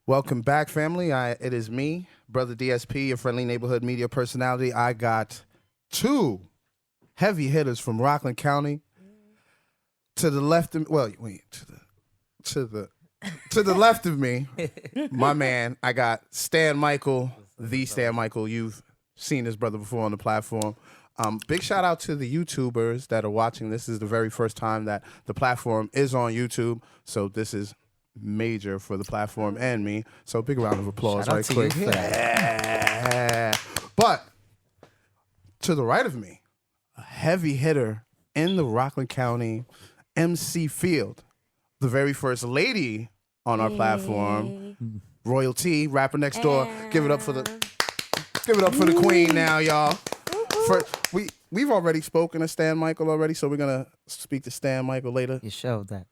Welcome back, family. It is me, Brother DSP, your friendly neighborhood media personality. I got two heavy hitters from Rockland County. To the left of to the left of me, my man. I got Stan Michael, the Stan Michael. You've seen this brother before on the platform. Big shout out to the YouTubers that are watching. This is the very first time that the platform is on YouTube, so this is major for the platform and me. So big round of applause Shout out right to quick. you for Yeah. But to the right of me, a heavy hitter in the Rockland County MC field, the very first lady on our platform, Royalty, rapper next door. Give it up for the queen now, y'all. We've already spoken to Stan Michael already, so we're gonna speak to Stan Michael later. You showed that.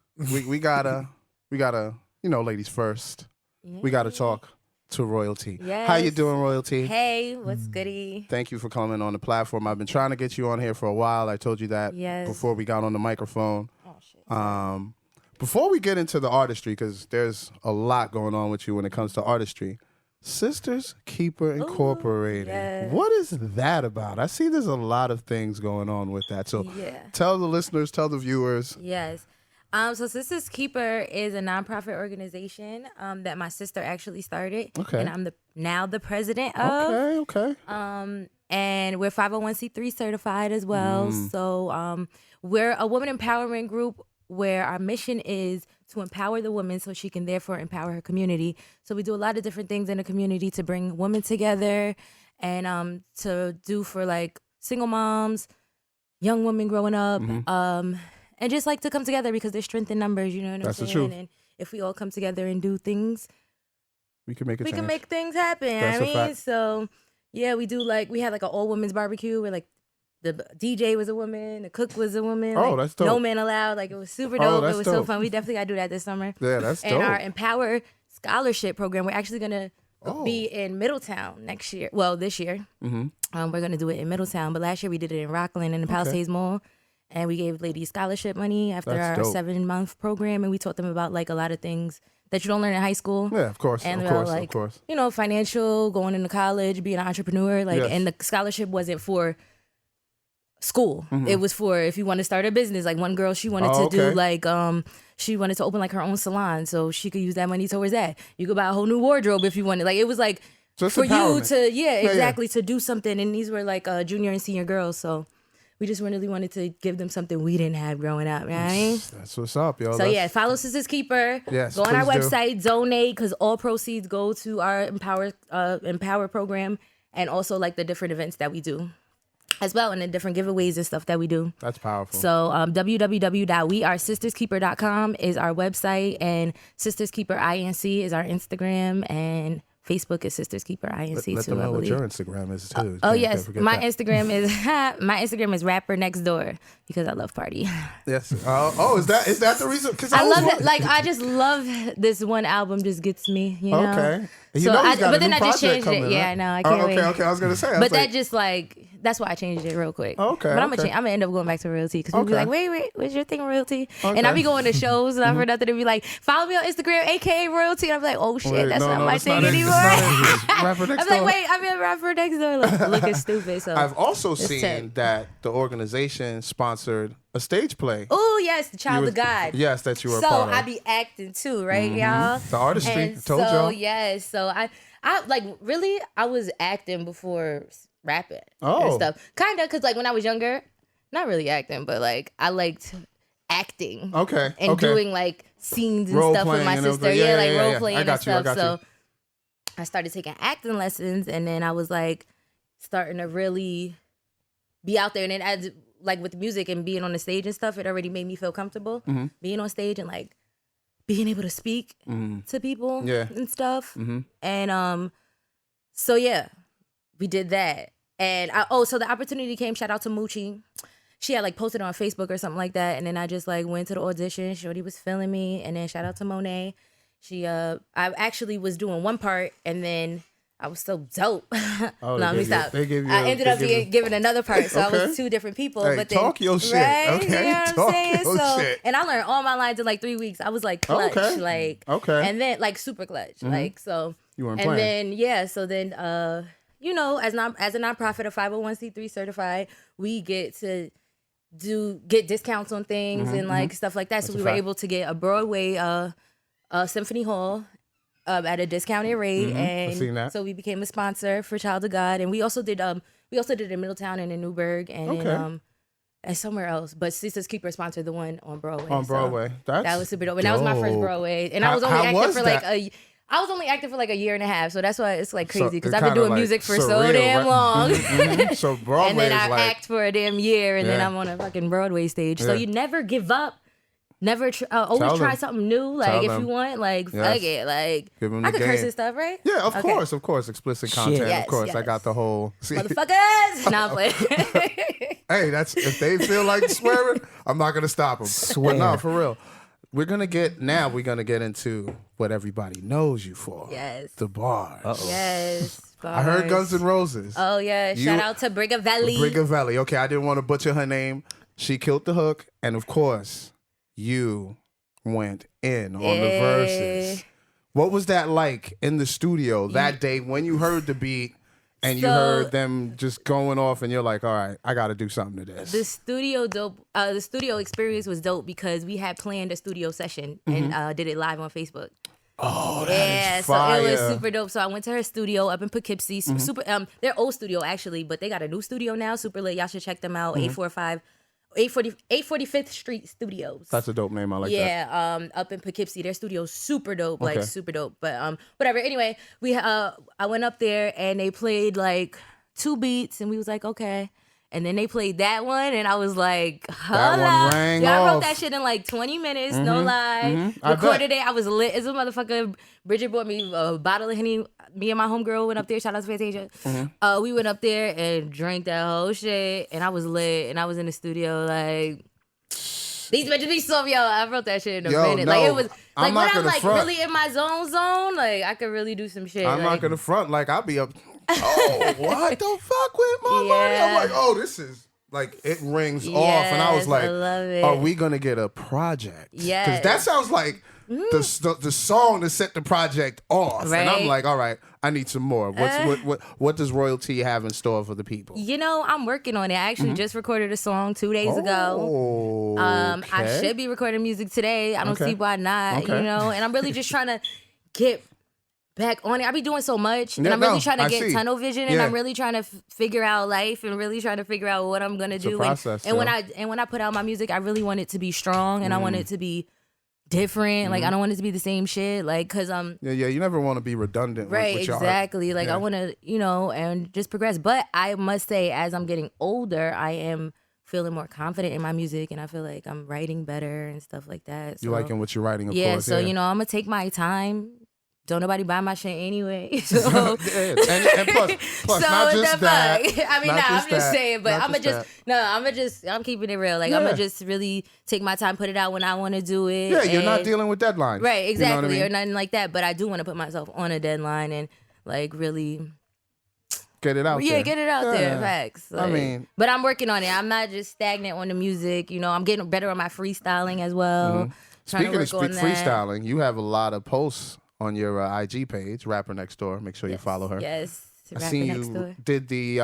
We gotta, ladies first. We gotta talk to Royalty. Yes. How you doing, Royalty? Hey, what's goody? Thank you for coming on the platform. I've been trying to get you on here for a while. I told you that Yes. before we got on the microphone. Oh shit. Before we get into the artistry, because there's a lot going on with you when it comes to artistry, Sisters Keeper Incorporated. yes. What is that about? I see there's a lot of things going on with that. So Yeah. tell the listeners, tell the viewers. Yes. So Sisters Keeper is a nonprofit organization that my sister actually started. Okay. And I'm now the president of. Okay. And we're 501c3 certified as well. So we're a woman empowerment group where our mission is to empower the woman so she can therefore empower her community. So we do a lot of different things in the community to bring women together and to do for like single moms, young women growing up, and just like to come together because there's strength in numbers, you know what That's the I'm saying? truth. And if we all come together and do things, We can make a we change. can make things happen. That's a I mean, fact. so yeah, we had like an all women's barbecue where like the DJ was a woman, the cook was a woman. Oh, like, that's dope. No man allowed. Like it was super Oh, dope. that's It was so dope. fun. We definitely gotta do that this summer. Yeah, that's And dope. our Empower Scholarship program, we're actually gonna Oh. be in Middletown next year. Well, this year. Mm-hmm. We're gonna do it in Middletown, but last year we did it in Rockland in the Palisades Mall. And we gave ladies scholarship money after That's our dope. 7-month program, and we taught them about like a lot of things that you don't learn in high school. Yeah, of course, And of about, course, like, of course. you know, financial, going into college, being an entrepreneur, like, Yes. and the scholarship wasn't for school. Mm-hmm. It was for if you want to start a business. Like one girl, she wanted Oh, to do okay. like she wanted to open like her own salon, so she could use that money towards that. You could buy a whole new wardrobe if you wanted. Like it was like Just for you empowerment. to Yeah. exactly to do something. And these were like junior and senior girls, so we just really wanted to give them something we didn't have growing up. You know what I mean? That's what's up, yo. So That's- yeah, follow Sisters Keeper. Yes, go on our please do. website, donate, because all proceeds go to our Empower program, and also like the different events that we do, as well, and the different giveaways and stuff that we do. That's powerful. So www.wearesisterskeeper.com is our website, and Sisters Keeper INC is our Instagram, and Facebook is Sisters Keeper INC let too. them I know what believe. your Instagram is too. Oh Can't yes, forget my that. Instagram is rapper next door because I love party. Yes. Is that the reason? Because I love it. Like I just love this one album. Just gets me. You know? Okay. And So he's got but a then new I just project changed it. coming, Yeah, right? I know. I can't wait. Okay. I was gonna say. I But was that like, just like that's why I changed it real quick. Okay, But I'm okay. gonna end up going back to Royalty because people be Okay. like, wait, what's your thing, Royalty? Okay. Mm-hmm. And I be going to shows and I for nothing to be like, follow me on Instagram, aka Royalty. And I'm like, oh shit, wait, that's no, not no, my that's thing not it. anymore. That's not it. It's rapper next I'm like, door. wait, I'm in rapper next door, like looking stupid. So I've also It's seen tech. that the organization sponsored a stage play. oh yes, the You Child was- of God. Yes, that you were a So part of. I be acting too, right, y'all? The artistry, And I told so y'all. yes, so I like really I was acting before rapping Oh. and stuff. Kind of because like when I was younger, not really acting, but like I liked acting. Okay. And okay. doing like scenes and Role stuff with playing my and sister. everything. Yeah, Yeah, like yeah, role yeah. playing I and got you, I stuff. got you. So I started taking acting lessons, and then I was like starting to really be out there. And then as like with music and being on the stage and stuff, it already made me feel comfortable being on stage and like being able to speak to people Yeah. and stuff. And so yeah, we did that. And so the opportunity came. Shout out to Moochie. She had like posted on Facebook or something like that, and then I just like went to the audition. Shorty was feeling me, and then shout out to Monet. I actually was doing one part, and then I was so dope. Oh, no, they let me gave you- stop. they gave you I a- ended they up gave you- giving another part, so I Okay. was two different people. Hey, but then, talk your shit, right? okay? You know what I'm Talk saying? your So, shit. and I learned all my lines in like 3 weeks. I was like clutch, Okay. like Okay. and then like super clutch, like so. You weren't and playing. then so then you know, as a nonprofit, a 501c3 certified, we get to get discounts on things and like stuff like that. So we were fact. able to get a Broadway symphony hall at a discounted rate, seen and that. so we became a sponsor for Child of God, and we also did it in Middletown and in Newburgh and Okay. and somewhere else. But Sisters Keeper sponsored the one on Broadway. On so Broadway. that was super dope, and that was my first dope. Broadway, and I was only How active was for like that? I was only active for like a year and a half, so that's why it's like So crazy because it I've been kinda doing like music for so surreal, damn right? long. Mhm. So Broadway And then is I like act for a damn year, and then Yeah. I'm on a fucking Broadway stage. So Yeah. you never give up. Never always Tell try them. something new. Like Tell if them. you want, like Yes. fuck it. Like Give 'em I the could curse game. and stuff, right? Yeah, of Okay. course, explicit content. Yes, of course, I yes. got the whole. See, Motherfuckers. Nah, I'm playing. hey, that's if they feel like swearing, I'm not gonna stop them. But no, for real. We're gonna get into what everybody knows you for. Yes. The bars. Yes. I heard bars. Guns N' Roses. Oh yeah! You- Shout out to Brigavelli. Brigavelli. Okay, I didn't want to butcher her name. She killed the hook, and of course, you went in on the verses. What was that like in the studio that day when you heard the beat and you So- heard them just going off, and you're like, all right, I got to do something to this. The studio experience was dope because we had planned a studio session and did it live on Facebook. Oh, that Yeah, is so fire. it was super dope. So I went to her studio up in Poughkeepsie. Super, their old studio actually, but they got a new studio now. Super lit. Y'all should check them out. 845th Street Studios. That's a dope name. I like that. Yeah, up in Poughkeepsie, their studio's super dope, like Okay. super dope. But whatever. Anyway, I went up there and they played like 2 beats, and we was like, okay. And then they played that one, and I was like, That one holla. rang Yeah, I wrote off. that shit in like 20 minutes, no lie. I Recorded bet. it. I was lit as a motherfucker. Bridget bought me a bottle of Henny. Me and my homegirl went up there. Shout out to Fantasia. We went up there and drank that whole shit, and I was lit, and I was in the studio like... These bitches be so I wrote that shit in a Yo, minute. no, Like it was I'm like not when I'm gonna like front. really in my zone, like I could really do some shit. I'm not like, gonna front. Like I'll be up. Oh, what the fuck with my money? I'm Yeah. like, oh, this is like it rings off, and I was Yes, like, I love it. are we gonna get a project? because Yes. that sounds like the song to set the project off, and I'm Right. like, all right, I need some more. What does Royalty have in store for the people? You know, I'm working on it. I actually just recorded a song 2 days ago. Oh, I okay. should be recording music today. I don't Okay. see why not. Okay. You know, and I'm really just trying to get back on it. I be doing so much, and Yeah, I'm really no, trying to I get see. tunnel vision, and Yeah. I'm really trying to figure out life, and really trying to figure out what I'm gonna a do. process, and when though. I put out my music, I really want it to be strong, and I want it to be different. Like I don't want it to be the same shit. Like because Yeah, you never want to be redundant. right, with your art. exactly. Like Yeah. I want to, and just progress. But I must say, as I'm getting older, I am feeling more confident in my music, and I feel like I'm writing better and stuff like that. You So, liking what you're writing, of yeah. course. So I'm gonna take my time. Don't nobody buy my shit anyway. So. Yeah, and plus So not what just the that. fuck? I mean, not I'm just that, saying, but not I'm just that. I'm keeping it real. Like Yeah. I'm gonna just really take my time, put it out when I want to do it. Yeah, you're not and- dealing with deadlines. Right, You know what I exactly, mean? or nothing like that. But I do want to put myself on a deadline and like really, Get it out there. get it out there. Yeah. Facts. I Like, mean- but I'm working on it. I'm not just stagnant on the music. I'm getting better on my freestyling as well. Trying Speaking to of work on that. freestyling, you have a lot of posts on your IG page, Rapper Next Door. Make sure you follow her. Yes, I Rapper seen Next you Door. did the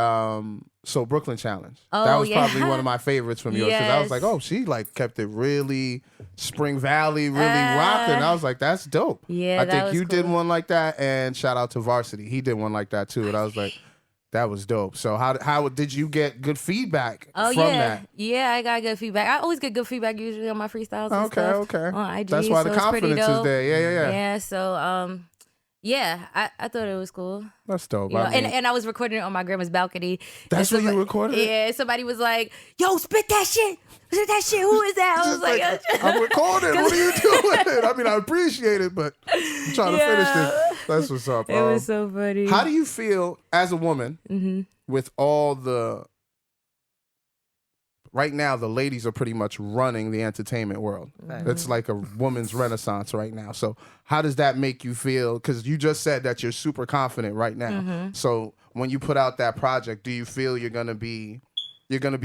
So Brooklyn Challenge. Oh, that was yeah. probably one of my favorites from yours because I was Yes. like, oh, she like kept it really Spring Valley, really rocking. I was like, that's dope. Yeah, I that think was you did cool. one like that, and shout out to Varsity. He did one like that too, and I was like, that was dope. So how did you get good feedback Oh from yeah, that? yeah. I got good feedback. I always get good feedback usually on my freestyles. And Okay, stuff okay. On IG, That's why so the it's pretty confidence is dope. there. Yeah. Yeah. So yeah, I thought it was cool. That's dope. You know, I mean, and I was recording it on my grandma's balcony. That's And where you somebody- recorded it? Yeah, somebody was like, "Yo, spit that shit! Spit that shit! Who is that?" I was just like, like, I'm recording. What are you doing? I mean, I appreciate it, but I'm trying to finish this. That's what's up. "It was so funny." How do you feel as a woman with all the right now the ladies are pretty much running the entertainment world. It's like a woman's renaissance right now. So how does that make you feel? Because you just said that you're super confident right now. So when you put out that project, do you feel you're gonna be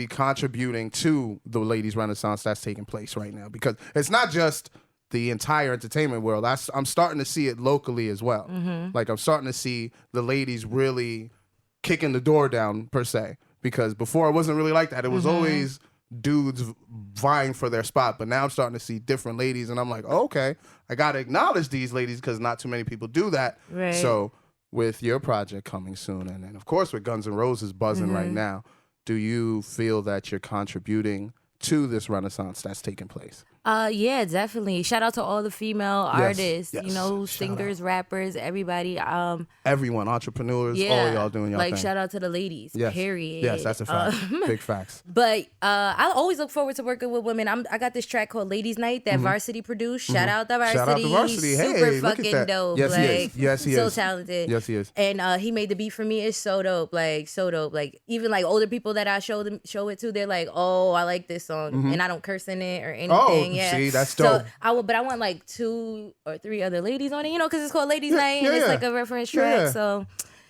contributing to the ladies' renaissance that's taking place right now? Because it's not just the entire entertainment world. I'm starting to see it locally as well. Like I'm starting to see the ladies really kicking the door down per se. Because before it wasn't really like that. It was always dudes vying for their spot. But now I'm starting to see different ladies, and I'm like, okay, I gotta acknowledge these ladies because not too many people do that. Right. So with your project coming soon, and then of course with Guns N' Roses buzzing right now, do you feel that you're contributing to this renaissance that's taking place? Yeah, definitely. Shout out to all the female artists, yes. you know, Shout singers, rappers, everybody. Everyone, entrepreneurs, Yeah, all y'all doing your like thing. shout out to the ladies. Yes. Period. Yes, that's a fact. Big facts. But I always look forward to working with women. I got this track called Ladies Night that Varsity produced. Shout out to Varsity. Shout out to Varsity. He's Hey, super look at fucking that. dope. Yes, he like, is. Yes, he so is. talented. Yes, he is. And he made the beat for me. It's so dope. Like so dope. Like even like older people that I show it to, they're like, oh, I like this song, and I don't curse in it or anything. Oh, yeah. see, that's So dope. but I want like 2 or 3 other ladies on it, you know, because it's called Ladies Night and yeah, it's yeah. like a reference track. Yeah. So.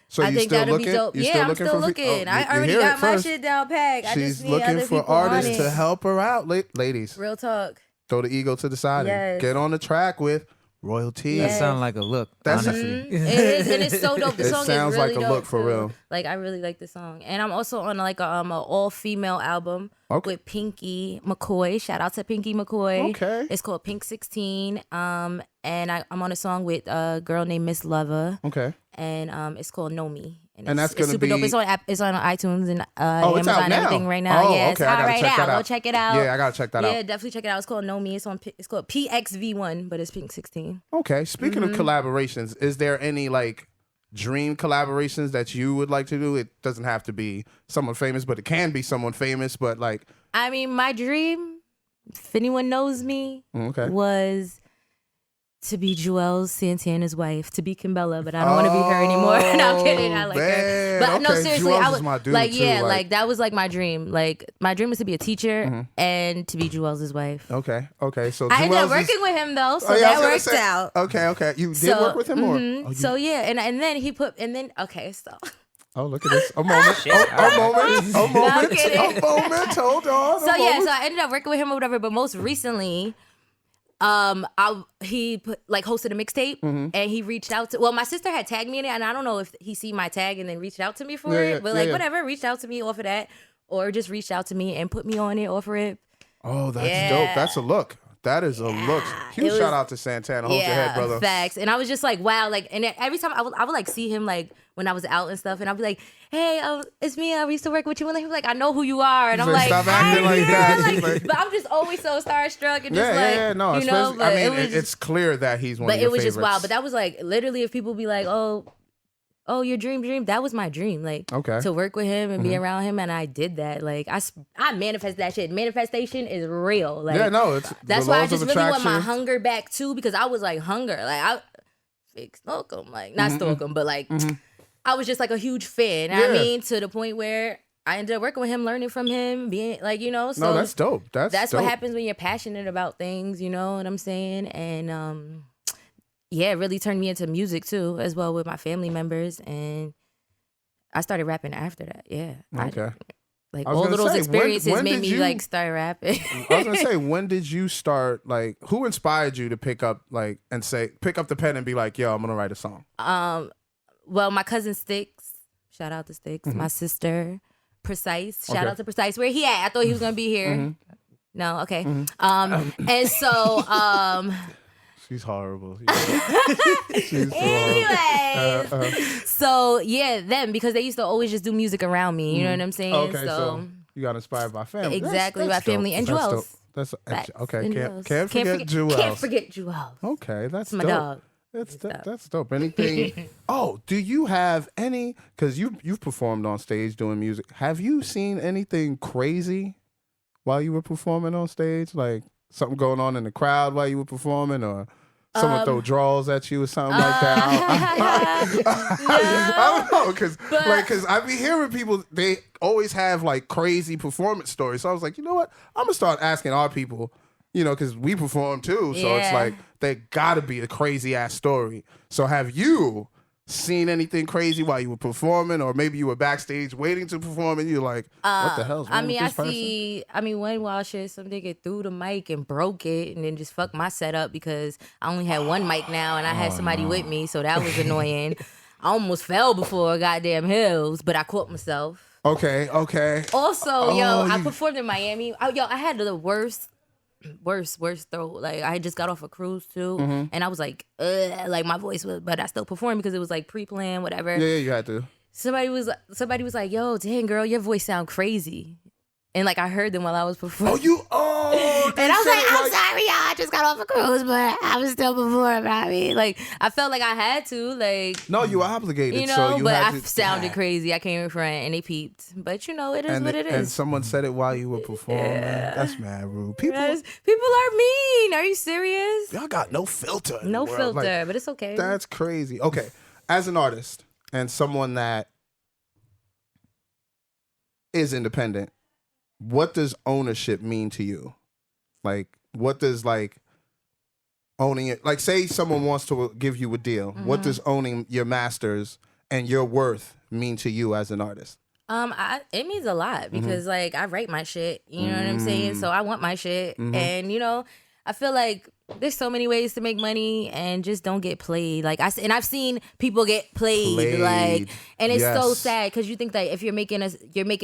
So I you think still that'll looking? be dope. You Yeah, still I'm looking still for looking. oh, I you already hear got it my first. shit down packed. I She's just need looking other for people on artists it. to help her out, ladies. Real talk. Throw the ego to the side and Yes. get on the track with Royalty. Yes. That sounds like a look. That's honestly. It is, and it's so dope. The It song sounds is really like a dope look for too. real. Like I really like the song, and I'm also on like a all female album with Pinky McCoy. Shout out to Pinky McCoy. Okay. It's called Pink 16. And I'm on a song with a girl named Miss Lover. Okay. And it's called Know Me. And that's it's gonna super dope. be- It's on iTunes and it's Amazon out and now. everything right now. Oh, Yeah, it's okay. I hot gotta right check now. that Go out. check it out. Yeah, I gotta check that out. Yeah, definitely check it out. It's called Know Me. It's called PXV1, but it's Pink 16. Okay. Speaking Mm-hmm. of collaborations, is there any like dream collaborations that you would like to do? It doesn't have to be someone famous, but it can be someone famous. But like, I mean, my dream, if anyone knows me, okay. was to be Joelle Santana's wife, to be Kimbella, but I don't want to be her anymore. No, I'm kidding. I like her. man. But no, Okay, seriously, Joelle's I is was my dude, like, too, yeah, like- like that was like my dream. Like my dream was to be a teacher and to be Joelle's wife. Okay. Okay. So I ended up Joelle's is- working with him though, so Oh, yeah, I that was gonna worked say- out. Okay. You did So, work with him, or mhm. So yeah, and then he put okay, so oh, look at this. A moment. A moment. I'm kidding. A moment. Hold on. so yeah, so I ended up working with him or whatever. But most recently, he hosted a mixtape and he reached out to. Well, my sister had tagged me in it, and I don't know if he see my tag and then reached out to me for it. But whatever, reached out to me off of that, or just reached out to me and put me on it off of it. Oh, that's Yeah. dope. That's a look. That is a look. Huge It was- shout out to Santana. Hold your head, brother. Facts. And I was just like, wow, like, and then every time I would like see him like when I was out and stuff, and I'd be like, hey, it's me. I used to work with you, and he'd be like, I know who you are, and He's I'm like, like, stop acting "Hi, like girl." that. Like, He's like- but I'm just always so starstruck and just No. you know. especially- But I mean, it was it's clear that he's one but of your it was just favorites. wild. But that was like literally, if people be like, oh, your dream, that was my dream. Like, Okay. to work with him and be around him, and I did that. Like, I manifest that shit. Manifestation is real. Like, Yeah, no, it's that's the why I laws of just really want my attraction. hunger back too, because I was like hunger. Like I fake stalk him, like not stalk him, but like I was just like a huge fan. I Yeah. mean, to the point where I ended up working with him, learning from him, being like, you know. So No, that's dope. That's what dope. happens when you're passionate about things. You know what I'm saying? And yeah, it really turned me into music too, as well with my family members, and I started rapping after that. Yeah. Okay. Like I was all gonna of those say, experiences when made did me you- like start rapping. I was gonna say, when did you start? Like, who inspired you to pick up the pen and be like, "Yo, I'm gonna write a song." Well, my cousin Sticks, shout out to Sticks. My sister, Precise, shout out to Precise. Where he at? I thought he was gonna be here. No, okay. And so, She's horrible. She's so horrible. anyway, so yeah, them, because they used to always just do music around me. You know what I'm saying? Okay, so you got inspired by family. Exactly, That's by family dope. and That's Joel's. dope. That's Facts okay. and Can't Joel's. forget Joel's. Can't forget Joel's. Okay, that's my dope. dog. That's dope. Anything? Oh, do you have any? Because you've performed on stage doing music. Have you seen anything crazy while you were performing on stage? Like something going on in the crowd while you were performing, or Someone throw draws at you or something like that. I don't know, because I be hearing people, they always have like crazy performance stories. So I was like, you know what? I'm gonna start asking our people, because we perform too. So it's like they gotta be a crazy ass story. So have you seen anything crazy while you were performing, or maybe you were backstage waiting to perform and you're like, what the hell's wrong with this person? One Walsh, some nigga threw the mic and broke it and then just fucked my setup because I only had one mic now and I had somebody with me, so that was annoying. I almost fell before goddamn hills, but I caught myself. Okay. Also, I performed in Miami. I had the worst throat. Like I had just got off a cruise too, and I was like, like my voice was, but I still performed because it was like pre-planned, whatever. Yeah, you had to. Somebody was like, "Yo, dang girl, your voice sound crazy," and like I heard them while I was performing. And I was like, I'm sorry, y'all. I just got off a cruise, but I was still performing. I mean, like I felt like I had to, like. No, you were obligated. But I sounded crazy. I came in front and they peeped. But it is what it is. And someone said it while you were performing. Yeah. That's mad rude. People are mean. Are you serious? Y'all got no filter. No filter, but it's okay. That's crazy. Okay, as an artist and someone that is independent, what does ownership mean to you? Like, what does owning it? Like, say someone wants to give you a deal. What does owning your masters and your worth mean to you as an artist? It means a lot because I write my shit. You know what I'm saying? So I want my shit, and I feel like there's so many ways to make money and just don't get played. I've seen people get played. And it's so sad because you think that if you're making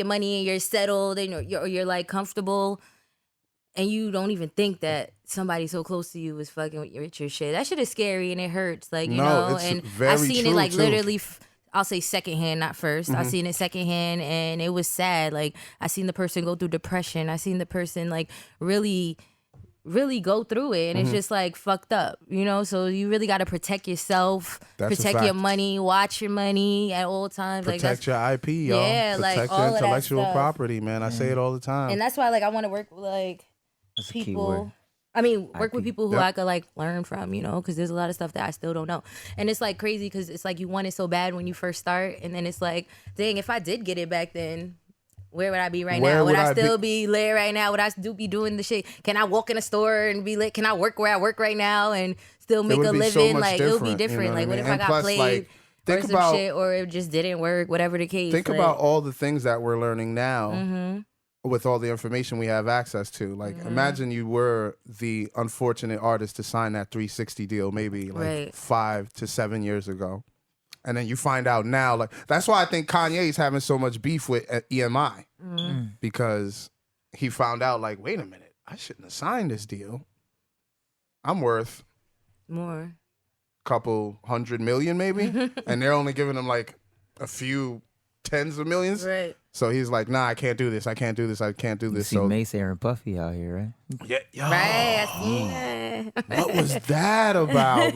money and you're settled and you're like comfortable. And you don't even think that somebody so close to you is fucking with your shit. That shit is scary and it hurts. And I've seen it literally, I'll say secondhand, not first. I've seen it secondhand and it was sad. Like I seen the person go through depression. I seen the person really, really go through it. And it's just fucked up, So you really got to protect yourself, protect your money, watch your money at all times. Protect your IP, y'all. Yeah, protect your intellectual property, man. I say it all the time. And that's why I want to work with That's people. Work with people who I could learn from, because there's a lot of stuff that I still don't know. And it's crazy because it's you want it so bad when you first start. And then it's dang, if I did get it back then, where would I be right now? Would I still be lit right now? Would I still be doing the shit? Can I walk in a store and be lit? Can I work where I work right now and still make a living? So it would be different. What if I got played or some shit or it just didn't work, whatever the case. Think about all the things that we're learning now. With all the information we have access to. Imagine you were the unfortunate artist to sign that 360 deal maybe 5 to 7 years ago. And then you find out now, that's why I think Kanye's having so much beef with EMI. Because he found out, wait a minute, I shouldn't have signed this deal. I'm worth more. Couple $100 million maybe. And they're only giving him a few tens of millions. Right. So he's like, nah, I can't do this. I can't do this. I can't do this. You see Mace, Aaron Puffy out here, right? Yeah. Yo, right. What was that about?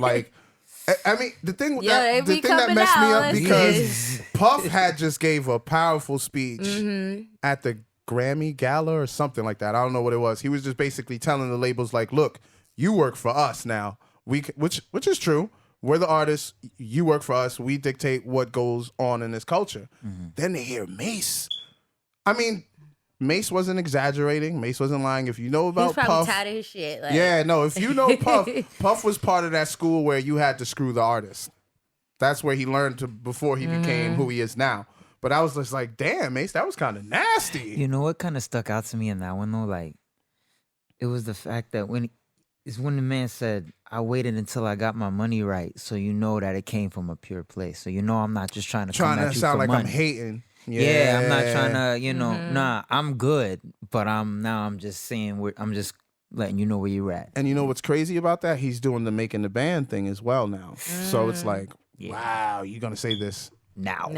I mean, the thing that messed me up because Puff had just gave a powerful speech at the Grammy Gala or something like that. I don't know what it was. He was just basically telling the labels look, you work for us now. Which is true. We're the artists. You work for us. We dictate what goes on in this culture. Then they hear Mace. I mean, Mace wasn't exaggerating. Mace wasn't lying. If you know about Puff, he's probably tired of his shit. If you know Puff, Puff was part of that school where you had to screw the artist. That's where he learned to before he became who he is now. But I was just like, damn, Mace, that was kind of nasty. You know what kind of stuck out to me in that one though? It was the fact that when the man said, I waited until I got my money right, so you know that it came from a pure place. So I'm not just trying to come at you sound for like money. I'm hating. Yeah, I'm not trying to, nah, I'm good, but I'm just saying, I'm just letting you know where you're at. And you know what's crazy about that? He's doing the making the band thing as well now. So it's wow, you're gonna say this now?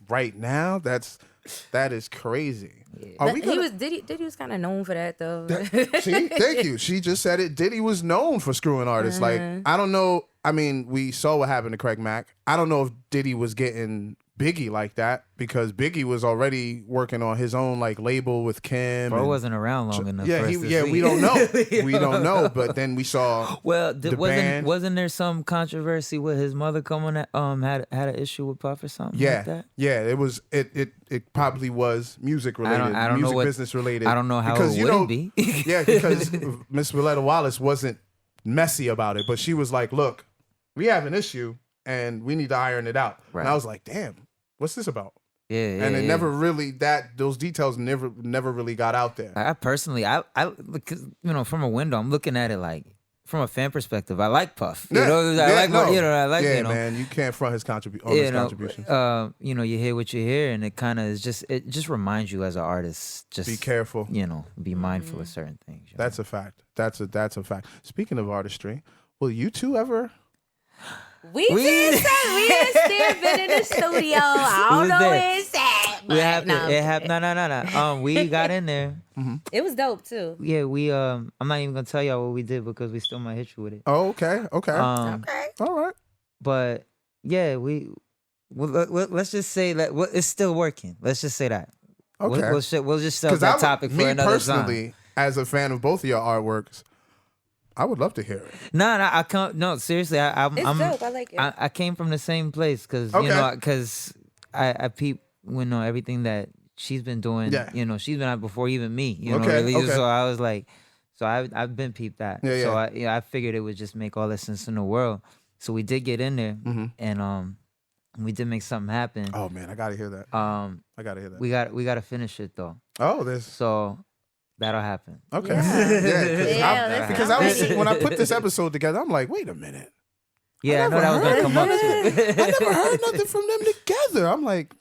Right now? That is crazy. Yeah. Diddy was kind of known for that though. See, thank you. She just said it. Diddy was known for screwing artists. I don't know I mean, we saw what happened to Craig Mack. I don't know if Diddy was getting Biggie like that because Biggie was already working on his own like label with Kim. Bro and- wasn't around long enough. yeah, for he, us to yeah, see. we don't know. We don't know. But then we saw. Well, the band. wasn't there some controversy with his mother coming at had an issue with Puff or something like that? Yeah, it was. It probably was music related. I don't know music what- business related. I don't know how because it you wouldn't know, be. yeah, because Miss Willetta Wallace wasn't messy about it, but she was like, "Look, we have an issue and we need to iron it out." Right. And I was like, "Damn, what's this about?" Yeah, And it yeah. never really those details never really got out there. I personally, because from a window, I'm looking at it like from a fan perspective. I like Puff. I like yeah, man, you can't front his contribution. You hear what you hear, and it kind of is it just reminds you as an artist, just Be careful. Be mindful of certain things. you know? That's a fact. That's a fact. Speaking of artistry, will you two ever? We did still been in the studio. I We don't was know there. where it's at. We but have no, it happened. No. We got in there. It was dope too. Yeah, we I'm not even gonna tell y'all what we did because we still might hit you with it. Oh, okay. Okay. All right. But yeah, let's just say that it's still working. Let's just say that. Okay. We'll just sell that topic for another time. personally, as a fan of both of your artworks, I would love to hear it. No, I can't. No, seriously, I'm. It's dope. I like it. I came from the same place because Okay. because I peep everything that she's been doing. Yeah. She's been out before even me. Okay, really. okay. So I was like, I've been peeped that. Yeah, So yeah. I figured it would just make all the sense in the world. So we did get in there, and we did make something happen. Oh man, I gotta hear that. I gotta hear that. We got to finish it though. Oh, this. So that'll happen. Okay. Yeah. Yeah, because I was when I put this episode together, I'm like, wait a minute. Yeah, I know that was gonna come up too. I never heard nothing from them together. I'm like,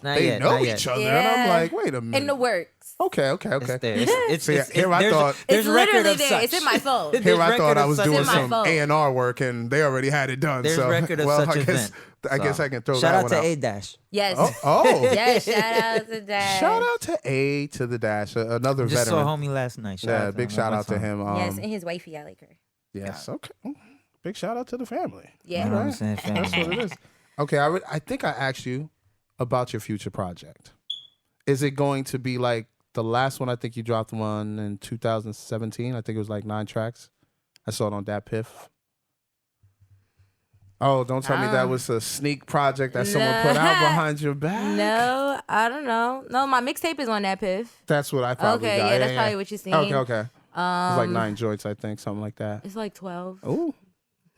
Not they yet, know not each yet. other, and I'm Yeah. like, wait a minute. In the works. Okay. It's there. See, here I thought- there's It's record literally of there. such. It's in my phone. There's Here I record thought I of was such doing in my some phone. A&R work, and they already had it done. There's so, record of well, such I guess, event. I guess I can throw Shout that out one to out. A-Dash. Yes. Oh. Yes. Shout out to that. Shout out to A to the Dash, another Just veteran. saw homie last night. Shout Yeah, out to big him. shout One out to time. him. Yes, and his wifey, I like her. Yes, okay. Big shout out to the family. Yeah. You know what I'm Right. saying? Family. That's what it is. Okay, I think I asked you about your future project. Is it going to be like the last one? I think you dropped one in 2017. I think it was like 9 tracks. I saw it on Dat Piff. Oh, don't tell me that was a sneak project that someone put out behind your back. No, I don't know. No, my mixtape is on that piff. That's what I probably Okay, got. yeah, that's probably what you're seeing. Okay. It was like 9 joints, I think, something like that. It's like 12. Oh,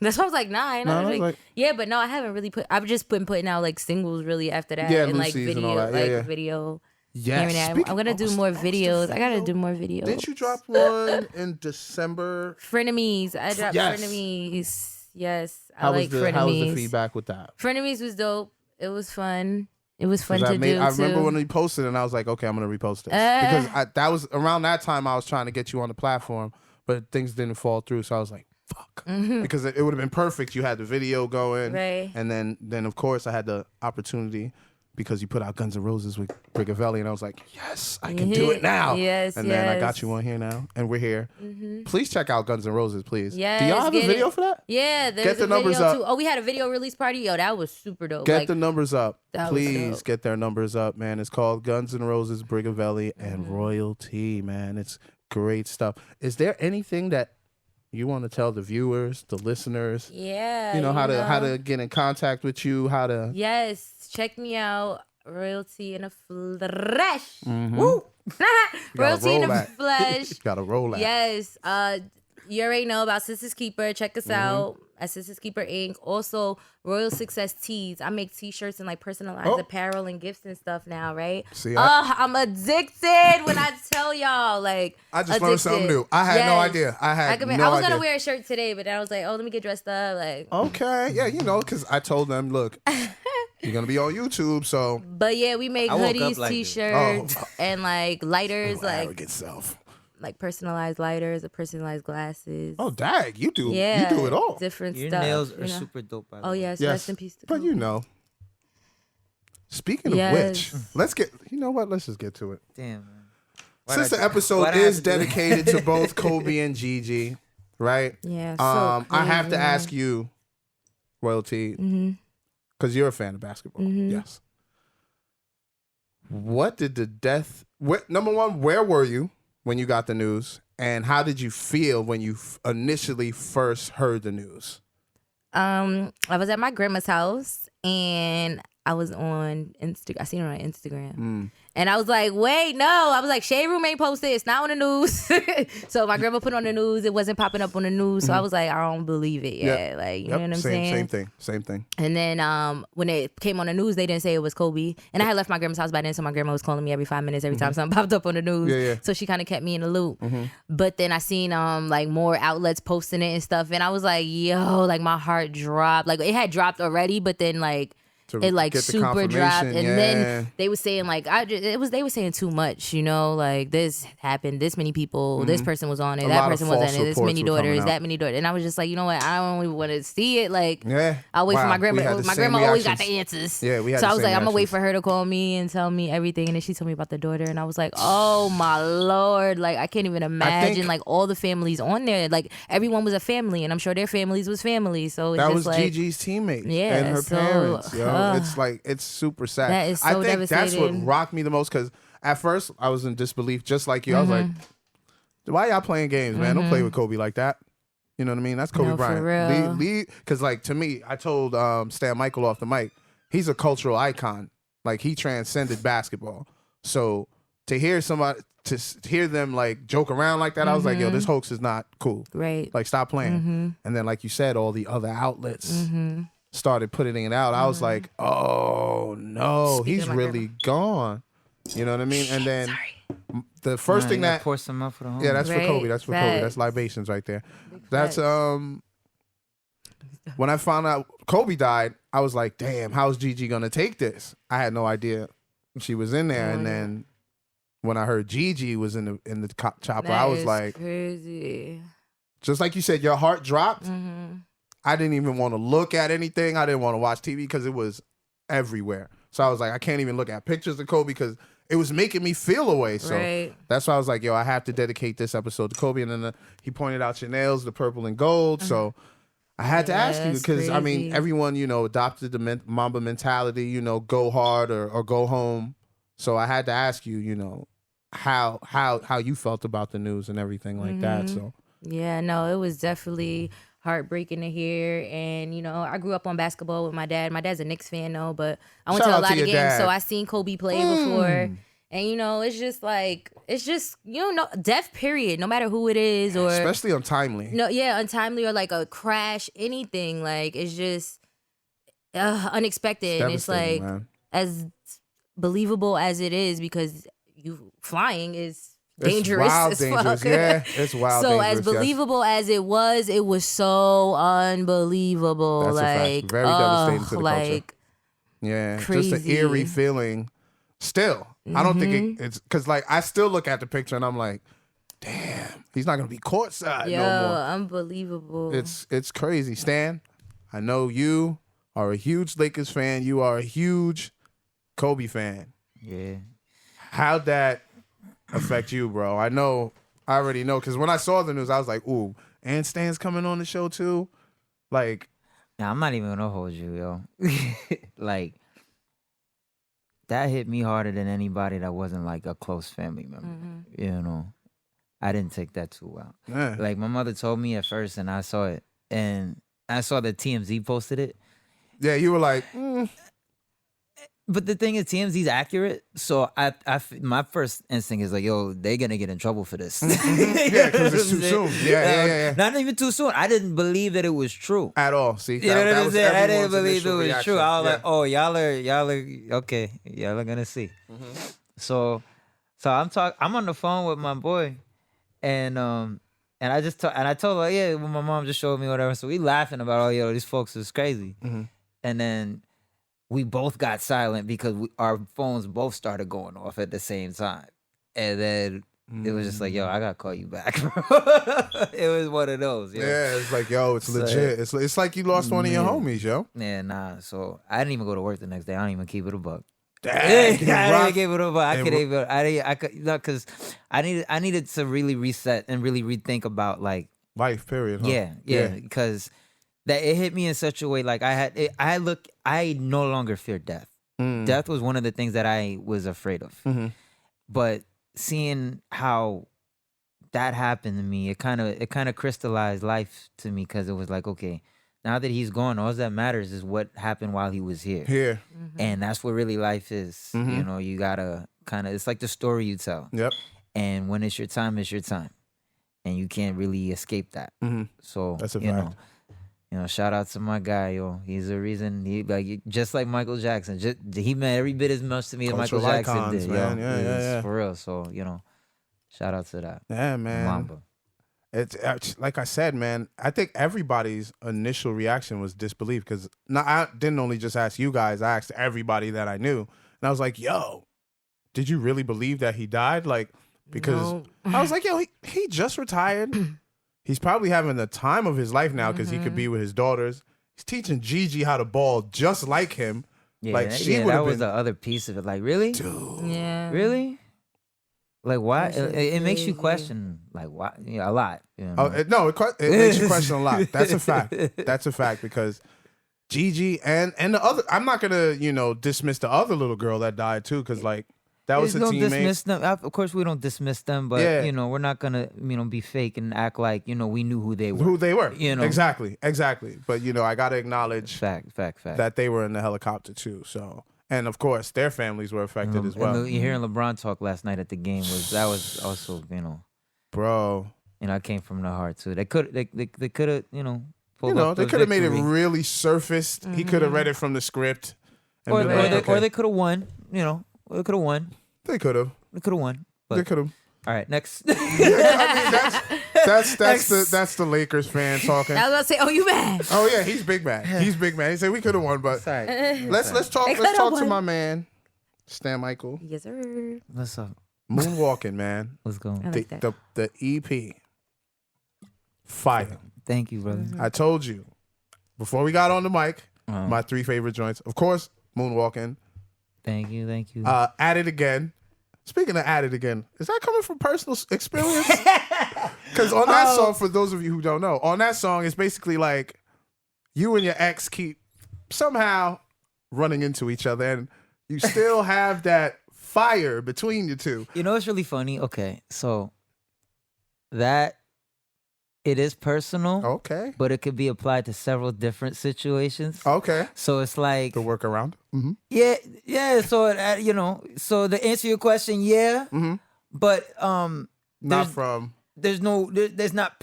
That's why I was like 9. No, I I was was like, like- yeah, but no, I haven't really I've just been putting out like singles really after that. Yeah, and like Lucy's and video, all that. Yeah, like yeah. video. yes. Here and there. Speaking- I'm gonna do oh, more what's the videos. I gotta video? do more videos. Didn't you drop one in December? Frenemies. I dropped Yes. Frenemies. Yes, I How like was the Frenemies. feedback with that? Frenemies was dope. It was fun. It was fun 'Cause to do I too. remember when we posted, and I was like, okay, I'm gonna repost this because that was around that time I was trying to get you on the platform, but things didn't fall through. So I was like, fuck, because it would have been perfect. You had the video going, Right. and then of course I had the opportunity because you put out Guns N' Roses with Brigavelli, and I was like, yes, I can do it now. Yes, and then I got yes. you on here now, and we're here. Please check out Guns N' Roses, please. Yes, Do y'all have a get video it. for that? Yeah, there's Get the a numbers video up. too. Oh, we had a video release party. Yo, that was super dope. Get Like, the numbers up. that was Please dope. get their numbers up, man. It's called Guns N' Roses, Brigavelli, and Mm-hmm. Royalty, man. It's great stuff. Is there anything that you want to tell the viewers, the listeners? yeah, You know how to get in contact with you, how to Yes, check me out. Royalty in a flesh. Mhm. Woo! gotta Royalty in roll a that. flesh. gotta roll that. Yes. You already know about Sisters Keeper. Check Mm-hmm. us out at Sisters Keeper Inc. Also, Royal Success Tees. I make t-shirts and like personalized Oh. apparel and gifts and stuff now, right? See, I'm addicted when I tell y'all. Like, I just learned something new. I had no idea. I had no I was idea. gonna wear a shirt today, but then I was like, oh, let me get dressed up. Like, Okay, yeah, because I told them, look, you're gonna be on YouTube, so but yeah, we make I woke up hoodies, like this. t-shirts, Oh. and like lighters, Your like arrogant self. personalized lighters or personalized glasses. Oh, dag, you do yeah, you do it all. Different Your stuff. nails you are know? super dope. By the Oh way. yes, Yes, rest in peace. To but Kobe. you know. Speaking of Yes. which, let's get. You know what? Let's just get to it. Damn. Man. Since the why'd episode I is have to do that? dedicated to both Kobe and Gigi, right? Yeah. I have to ask you, royalty, Mm-hmm. because you're a fan of basketball. Mhm. Yes. What did the death? Number one, where were you when you got the news, and how did you feel when you initially first heard the news? I was at my grandma's house and I was on Instagram. I seen her on Instagram. And I was like, wait, no. I was like, Shade Room ain't posted. It's not on the news. So my grandma put on the news. It wasn't popping up on the news. So I was like, I don't believe it yet. Like, you know what I'm saying? Same thing. And then when it came on the news, they didn't say it was Kobe. And I had left my grandma's house by then, so my grandma was calling me every 5 minutes every time something popped up on the news. Yeah. So she kind of kept me in the loop. But then I seen like more outlets posting it and stuff, and I was like, yo, like my heart dropped. Like it had dropped already, but then like it like get the super dropped, and yeah. then they were saying like they were saying too much, you know, like this happened, this many people, this person was on it, that person was on it, this many daughters, that many daughters, and I was just like, you know what, I don't even want to see it. Like, I'll wait for my grandma. My grandma always got the answers. Yeah, we had. So the I was same like, I'm gonna wait reactions. for her to call me and tell me everything, and then she told me about the daughter, and I was like, oh my lord, like I can't even imagine like all the families on there, like everyone was a family, and I'm sure their families was family. So it's That just was like, Gigi's teammates Yeah, and her so, parents. Yo. It's like it's super sad. That is so I think that's what devastating. rocked me the most, because at first I was in disbelief, just like you. I was like, why y'all playing games, man? Don't play with Kobe like that. You know what I mean? That's Kobe No, for Bryant. real. Because like to me, I told Stan Michael off the mic, he's a cultural icon. Like he transcended basketball. So to hear hear them like joke around like that, I was like, yo, this hoax is not cool. right. Like stop playing. And then like you said, all the other outlets started putting it out. I was like, oh no, Speaking he's of my really gone. You know what I mean? And then the first thing that pour some up for the home. yeah, that's for Right, Kobe. That's for Kobe. That's facts. libations right there. That's facts. when I found out Kobe died, I was like, damn, how's Gigi gonna take this? I had no idea she was in there. And then when I heard Gigi was in the chopper, I That was is like, crazy. just like you said, your heart dropped. I didn't even want to look at anything. I didn't want to watch TV because it was everywhere. So I was like, I can't even look at pictures of Kobe because it was making me feel away. So Right. that's why I was like, yo, I have to dedicate this episode to Kobe. And then he pointed out your nails, the purple and gold. So I had to ask you That's because, I mean, crazy. everyone, you know, adopted the Mamba mentality, you know, go hard or go home. So I had to ask you, you know, how you felt about the news and everything like that. So Yeah, no, it was definitely heartbreaking to hear. And, you know, I grew up on basketball with my dad. My dad's a Knicks fan, though, but I went Shout to a out lot to of your games, dad. so I seen Kobe play before. And, you know, it's just, you know, death, period, no matter who it is or, especially untimely. no, yeah, untimely or like a crash, anything. Like, it's just unexpected. And it's Devastating, like, man. as believable as it is, because you flying is It's dangerous wild as dangerous. fuck. Yeah, it's wild So dangerous. as yes. believable as it was so unbelievable. That's a fact. like Very devastating to the culture. like Yeah, just Crazy. an eerie feeling. Still, I don't think it's because like I still look at the picture and I'm like, damn, he's not gonna be courtside yo, no more. unbelievable. It's crazy. Stan, I know you are a huge Lakers fan. You are a huge Kobe fan. Yeah. How'd that affect you, bro? I already know because when I saw the news, I was like, ooh, and Stan's coming on the show too. Like, Now I'm not even gonna hold you, yo. Like that hit me harder than anybody that wasn't like a close family member. You know, I didn't take that too well. man, Like my mother told me at first, and I saw it, and I saw that TMZ posted it. yeah, you were like, But the thing is, TMZ's accurate, so my first instinct is like, yo, they gonna get in trouble for this. yeah, because it's too soon. Yeah. Not even too soon. I didn't believe that it was true. At all. See, You know what I'm was saying? I didn't everyone's believe it initial was reaction. true. I was Yeah. like, oh, y'all are okay. Y'all are gonna see. So I'm on the phone with my boy, and I just I told her, yeah, well, my mom just showed me whatever. So we laughing about, oh, yo, these folks is crazy. And then we both got silent because our phones both started going off at the same time. And then it was just like, yo, I gotta call you back, bro. It was one of those. Yo. Yeah, it's like, yo, it's So- legit. It's like you lost one of your Yeah. homies, yo. Yeah, nah. So I didn't even go to work the next day. I don't even keep it a buck. Dang, I you didn't rock- give it a buck. I and could ro- even. I could not because I needed to really reset and really rethink about like life, period. Huh? yeah because that it hit me in such a way like I no longer fear death. Mm. Death was one of the things that I was afraid of. Mhm. But seeing how that happened to me, it kind of crystallized life to me, because it was like, okay, now that he's gone, all that matters is what happened while he was here. Here. And that's what really life is. You Mhm. know, you gotta kind of, it's like the story you tell. Yep. And when it's your time, it's your time. And you can't really escape that. Mhm. So That's a you fact. know, shout out to my guy, yo. He's the reason just like Michael Jackson. He meant every bit as much to me as Michael Cultural Jackson icons, did, man. yo. Yeah, yeah, It's yeah. For real. So, shout out to that. Yeah, man. Mamba. It's like I said, man. I think everybody's initial reaction was disbelief, because I didn't only just ask you guys. I asked everybody that I knew, and I was like, "Yo, did you really believe that he died?" Like, because No. I was like, "Yo, he just retired. He's probably having the time of his life now because he could be with his daughters. He's teaching Gigi how to ball just like him. Yeah, Like, she would've that was been- the other piece of it. Like, really? Yeah. Really? Like, why? That shit It makes you crazy. question, like, why? Yeah, a lot. You know? Oh, it makes you question a lot. That's a fact. That's a fact, because Gigi and the other, I'm not gonna dismiss the other little girl that died too, because like that was a Don't teammate. dismiss them. Of course, we don't dismiss them, but Yeah. we're not gonna be fake and act like we knew who they were. Who they were, You know. exactly. But I gotta acknowledge Fact. that they were in the helicopter too. So, and of course, their families were affected as well, And you hearing LeBron talk last night at the game was also bro. I came from the heart too. They could have pulled off They the could have made it victory. really surfaced. He could have read it from the script, and or been they, like, or they, okay. or they could have won. They could have won. They could have. They could have won. They But could have. all right, next. I mean, that's the Lakers fan talking. I was about to say, oh, you mad? Oh yeah, he's big man. He's big man. He said we could have won, but Sorry. let's talk. They Let's coulda talk to won. my man, Stan Michael. Yes, sir. What's up? Moonwalking, man. What's going I on? like that. The EP, fire. Thank you, brother. I told you before we got on the mic. Uh-huh. My 3 favorite joints, of course, Moonwalking. Thank you. At It Again. Speaking of At It Again, is that coming from personal experience? Because on that song, for those of you who don't know, on that song, it's basically like you and your ex keep somehow running into each other, and you still have that fire between you two. You know what's really funny? Okay, so that it is personal, Okay. but it could be applied to several different situations. Okay. So it's like, The workaround. Mm-hmm. yeah. So so to answer your question, yeah, Mhm. but Not There's- from. there's not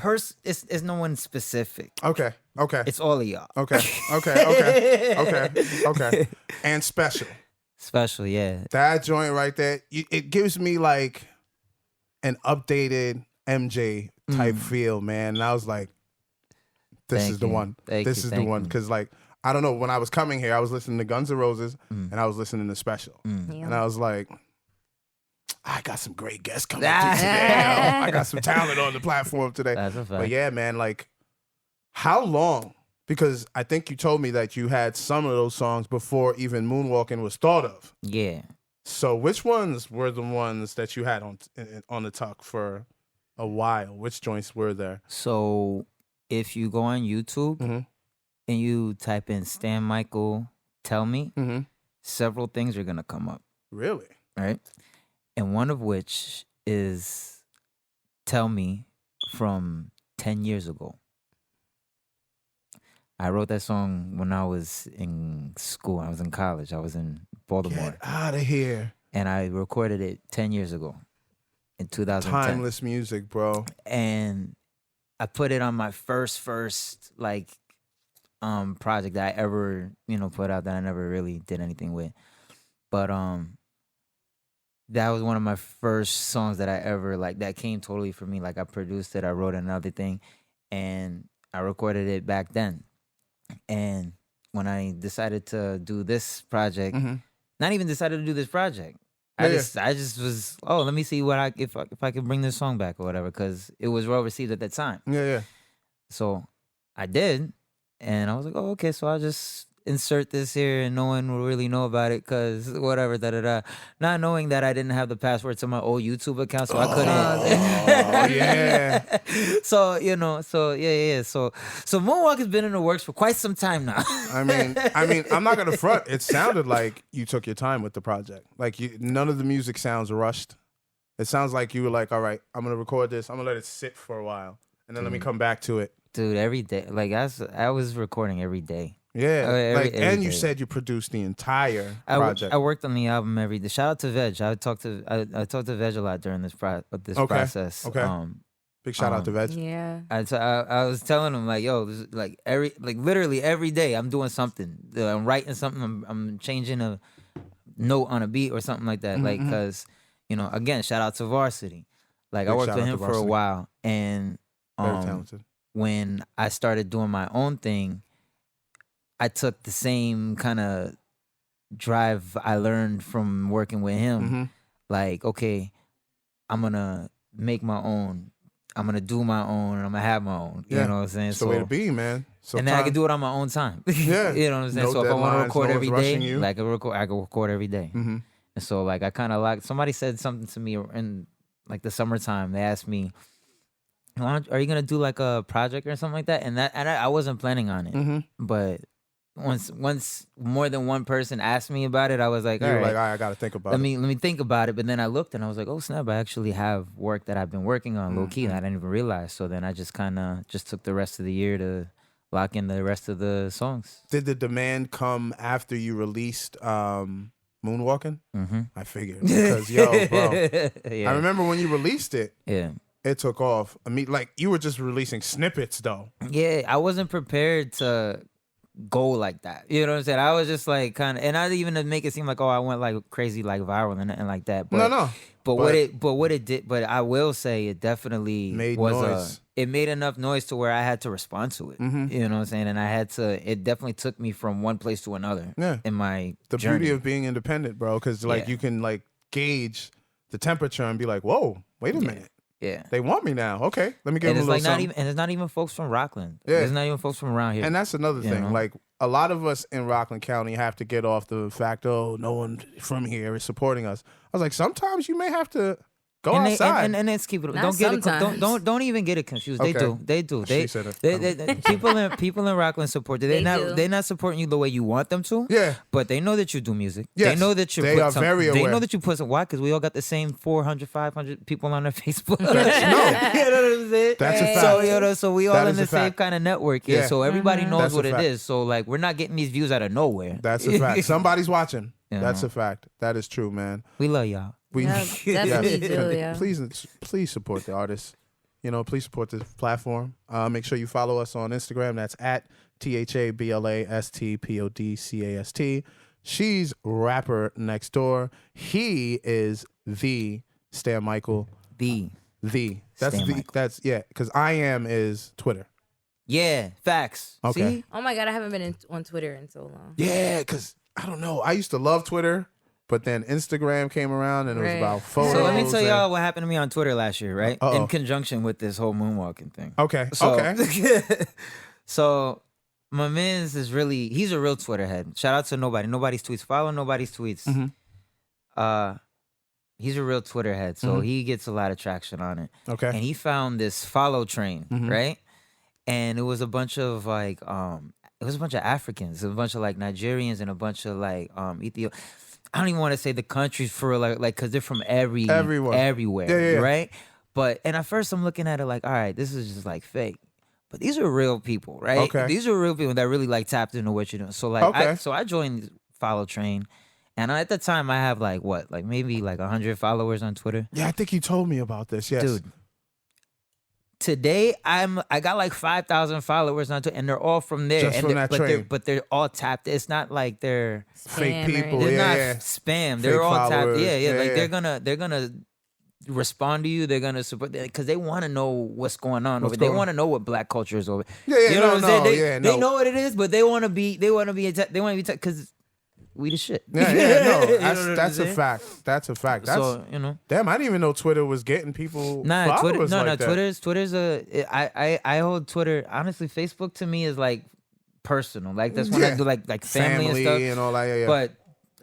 it's no one specific. Okay. Okay. It's all of y'all. Okay. Okay. Okay. Okay. Okay. And Special. Special, yeah. That joint right there, it gives me like an updated MJ type feel, man. And I was like, this Thank is the you. one. Thank This you, is the thank one. you. Because, like, I don't know, when I was coming here, I was listening to Guns N' Roses and I was listening to Special. Mm. And I was like, I got some great guests coming through today. yo. I got some talent on the platform today. That's a fact. But yeah, man, like, how long? Because I think you told me that you had some of those songs before even Moonwalking was thought of. Yeah. So which ones were the ones that you had on the tuck for a while? Which joints were there? So if you go on YouTube Mhm. and you type in Stan Michael Tell Me, Mm-hmm. several things are gonna come up, Really? right? And one of which is Tell Me from 10 years ago. I wrote that song when I was in school. I was in college. I was in Baltimore. Get out of here. And I recorded it 10 years ago in 2010. Timeless music, bro. And I put it on my first like project that I ever, put out that I never really did anything with. But that was one of my first songs that I ever that came totally from me. Like I produced it, I wrote another thing, and I recorded it back then. And when I decided to do this project, not even decided to do this project. I just was, let me see if I could bring this song back or whatever, because it was well received at that time. Yeah. So I did, and I was like, oh, okay. So I just insert this here and no one will really know about it because whatever, da da da. Not knowing that I didn't have the password to my old YouTube account, so I couldn't. Oh yeah. So yeah. So Moonwalk has been in the works for quite some time now. I mean, I'm not gonna front. It sounded like you took your time with the project. Like none of the music sounds rushed. It sounds like you were like, all right, I'm gonna record this. I'm gonna let it sit for a while, and then let me come back to it. Dude, every day, like I was recording every day. Yeah, every and you day. said you produced the entire project. I worked on the album every day. Shout out to Veg. I talked to Veg a lot during this process. Okay. Big shout out to Veg. Yeah. I was telling him like, yo, this is literally every day I'm doing something. I'm writing something. I'm changing a note on a beat or something like that. Like, cause again, shout out to Varsity. Like I Big worked shout with out him to for a Varsity. while, and Very talented. when I started doing my own thing, I took the same kind of drive I learned from working with him. Mm-hmm. Like, okay, I'm gonna make my own. I'm gonna do my own, and I'm gonna have my own. Yeah. You know what I'm saying? It's the way to be, man. and then I can do it on my own time. Yeah. You know what I'm saying? No So if I want to deadlines, record no every one's day, rushing you. like I can record every day. Mm-hmm. And so like I kind of like somebody said something to me in like the summertime. They asked me, "Are you gonna do like a project or something like that?" And I wasn't planning on it, Mm-hmm. but once more than one person asked me about it, I was like, You all were right, like, all right, I got to think about let it. me think about it. But then I looked and I was like, oh snap, I actually have work that I've been working on low key and I didn't even realize. So then I just kind of just took the rest of the year to lock in the rest of the songs. Did the demand come after you released Moonwalking? Mm-hmm. I figured because yo, bro, Yeah. I remember when you released it. Yeah. It took off. I mean, like you were just releasing snippets, though. Yeah, I wasn't prepared to go like that. You know what I'm saying? I was just like kind of, and not even to make it seem like, oh, I went like crazy, like viral and nothing like that. But, No. But what it did, but I will say it definitely Made was noise. It made enough noise to where I had to respond to it. Mhm. You know what I'm saying? And I had to. It definitely took me from one place to another. Yeah. In my The journey. beauty of being independent, bro, because like Yeah. you can like gauge the temperature and be like, whoa, wait a minute. Yeah. They want me now. Okay, let me give And them a it's little like not something. even, and it's not even folks from Rockland. Yeah. It's not even folks from around here. And that's another You thing. know? Like a lot of us in Rockland County have to get off the fact, oh, no one from here is supporting us. I was like, sometimes you may have to go and outside. and let's keep it. Not Don't get it. sometimes. Don't even get it confused. Okay. They do. She said it. They people in Rockland support you. They do. They're not supporting you the way you want them to. Yeah. But they know that you do music. Yes. They know that you. They are very They aware. know that you put some. Why? Because we all got the same 400, 500 people on our Facebook. No. You know what I'm saying? That's a So fact. so we That all in is the a same fact. kind of network here. Yeah. So everybody knows That's a what it fact. is. So like we're not getting these views out of nowhere. That's a fact. Somebody's watching. You That's know. a fact. That is true, man. We love y'all. We Yeah, definitely do, yeah. Please support the artists. You know, please support this platform. Make sure you follow us on Instagram. That's at THABLASTPODCAST. She's rapper next door. He is the Stan Michael. The That's Stan the Michael. that's yeah. Because I am is Twitter. yeah facts. Okay. See? Oh my God, I haven't been on Twitter in so long. Yeah, because I don't know. I used to love Twitter, but then Instagram came around and it was Right. about photos. So let me tell and- y'all what happened to me on Twitter last year, right? Uh-oh. In conjunction with this whole moonwalking thing. Okay. So, Okay. so my man's is really, he's a real Twitter head. Shout out to nobody's tweets. Follow nobody's tweets. Mhm. He's a real Twitter head, so Mhm. he gets a lot of traction on it. Okay. And he found this follow train, Mhm. right? And it was a bunch of like it was a bunch of Africans, a bunch of like Nigerians and a bunch of like Ethiopian. I don't even want to say the countries for like because they're from Everywhere. everywhere, Yeah. right? But and at first I'm looking at it like, all right, this is just like fake. But these are real people, right? Okay. These are real people that really like tapped into what you're doing. So like Okay. I joined Follow Train. And at the time I have like what? Like maybe like 100 followers on Twitter. Yeah, I think you told me about this. Yes. Dude. Today I got like 5,000 followers on Twitter and they're all from there. Just and from they're- that but they're train. but they're all tapped. It's not like they're Fake Spam or people, anything. they're yeah. not spam. Fake They're all tapped. followers. Yeah. Yeah, Like yeah. they're gonna respond to you. They're gonna support because they want to know what's going on What's over. They going on. want to know what Black culture is over. Yeah, yeah, You know no, what I'm no, saying? They, yeah, they no. know what it is, but they want to be because we the shit. Yeah, yeah, no. You know what I'm That's a saying? fact. That's a fact. That's So you know. damn. I didn't even know Twitter was getting people Nah, Twitter. followers No, like no. that. Twitter's a. I hold Twitter. Honestly, Facebook to me is like personal. Like that's when I Yeah. do like family and stuff. and all that. Yeah, yeah. But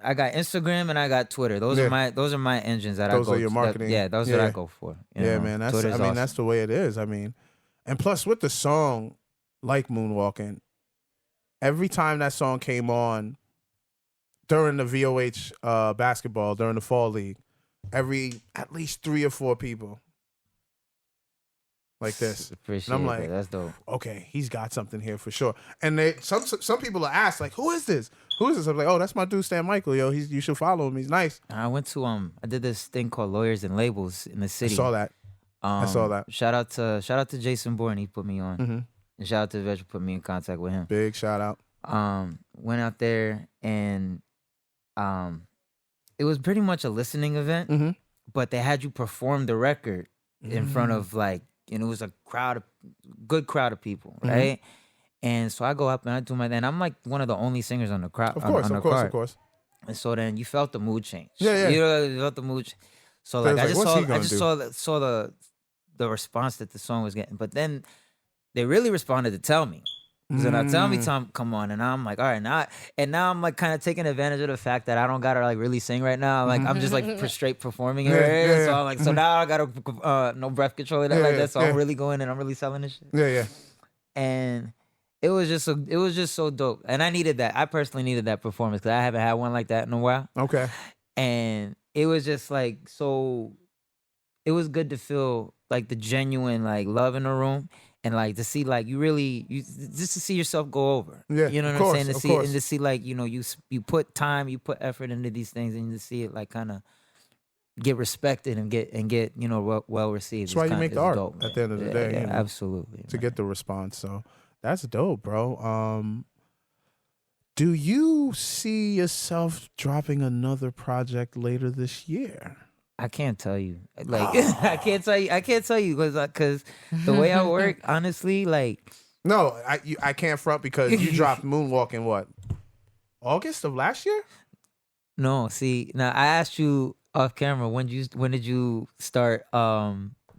I got Instagram and I got Twitter. Those Yeah. are my engines that Those I go. are your marketing. Those Yeah. that I go for. You yeah, know? man. That's Twitter's awesome. that's the way it is. I mean, and plus with the song like Moonwalking, every time that song came on during the VOH basketball during the fall league, at least 3 or 4 people like this. Appreciate And I'm that. like, That's dope. okay, he's got something here for sure. And some people are asked like, who is this? Who is this? I'm like, oh, that's my dude Stan Michael. Yo, you should follow him. He's nice. I went to I did this thing called Lawyers and Labels in the city. I saw that. I saw that. Shout out to Jason Bourne, he put me on. Mm-hmm. And shout out to Veg, put me in contact with him. Big shout out. Went out there and it was pretty much a listening event, Mm-hmm. but they had you perform the record in front of like, and it was a good crowd of people, right? And so I go up and I do my, and I'm like one of the only singers on the crowd. Of course, on the of course, card. of course. And so then you felt the mood change. Yeah, yeah. You felt the mood. So They like was like, what's he gonna do? saw the response that the song was getting, but then they really responded to Tell Me. So now Tell Me Tom come on, and I'm like, all right, now I'm like kind of taking advantage of the fact that I don't gotta like really sing right now. Like I'm just like straight performing it. Yeah, So yeah. I'm like, so now I gotta no breath control that Yeah, like yeah, that. So yeah. I'm really going and I'm really selling this shit. Yeah, yeah. And it was just so dope, and I needed that. I personally needed that performance because I haven't had one like that in a while. Okay. And it was just like so. It was good to feel like the genuine like love in the room, and like to see like you just to see yourself go over. Yeah, you know of what I'm course, saying. of To course. see like you put time, you put effort into these things, and to see it like kind of get respected and get well received. That's why you make the art dope, at the end of the man. day, Yeah, you know, absolutely. To man. get the response. So that's dope, bro. Do you see yourself dropping another project later this year? I can't tell you. Like I can't tell you because the way I work, honestly, like No, I can't front because you dropped Moonwalking what? August of last year? no. See, now I asked you off camera when did you start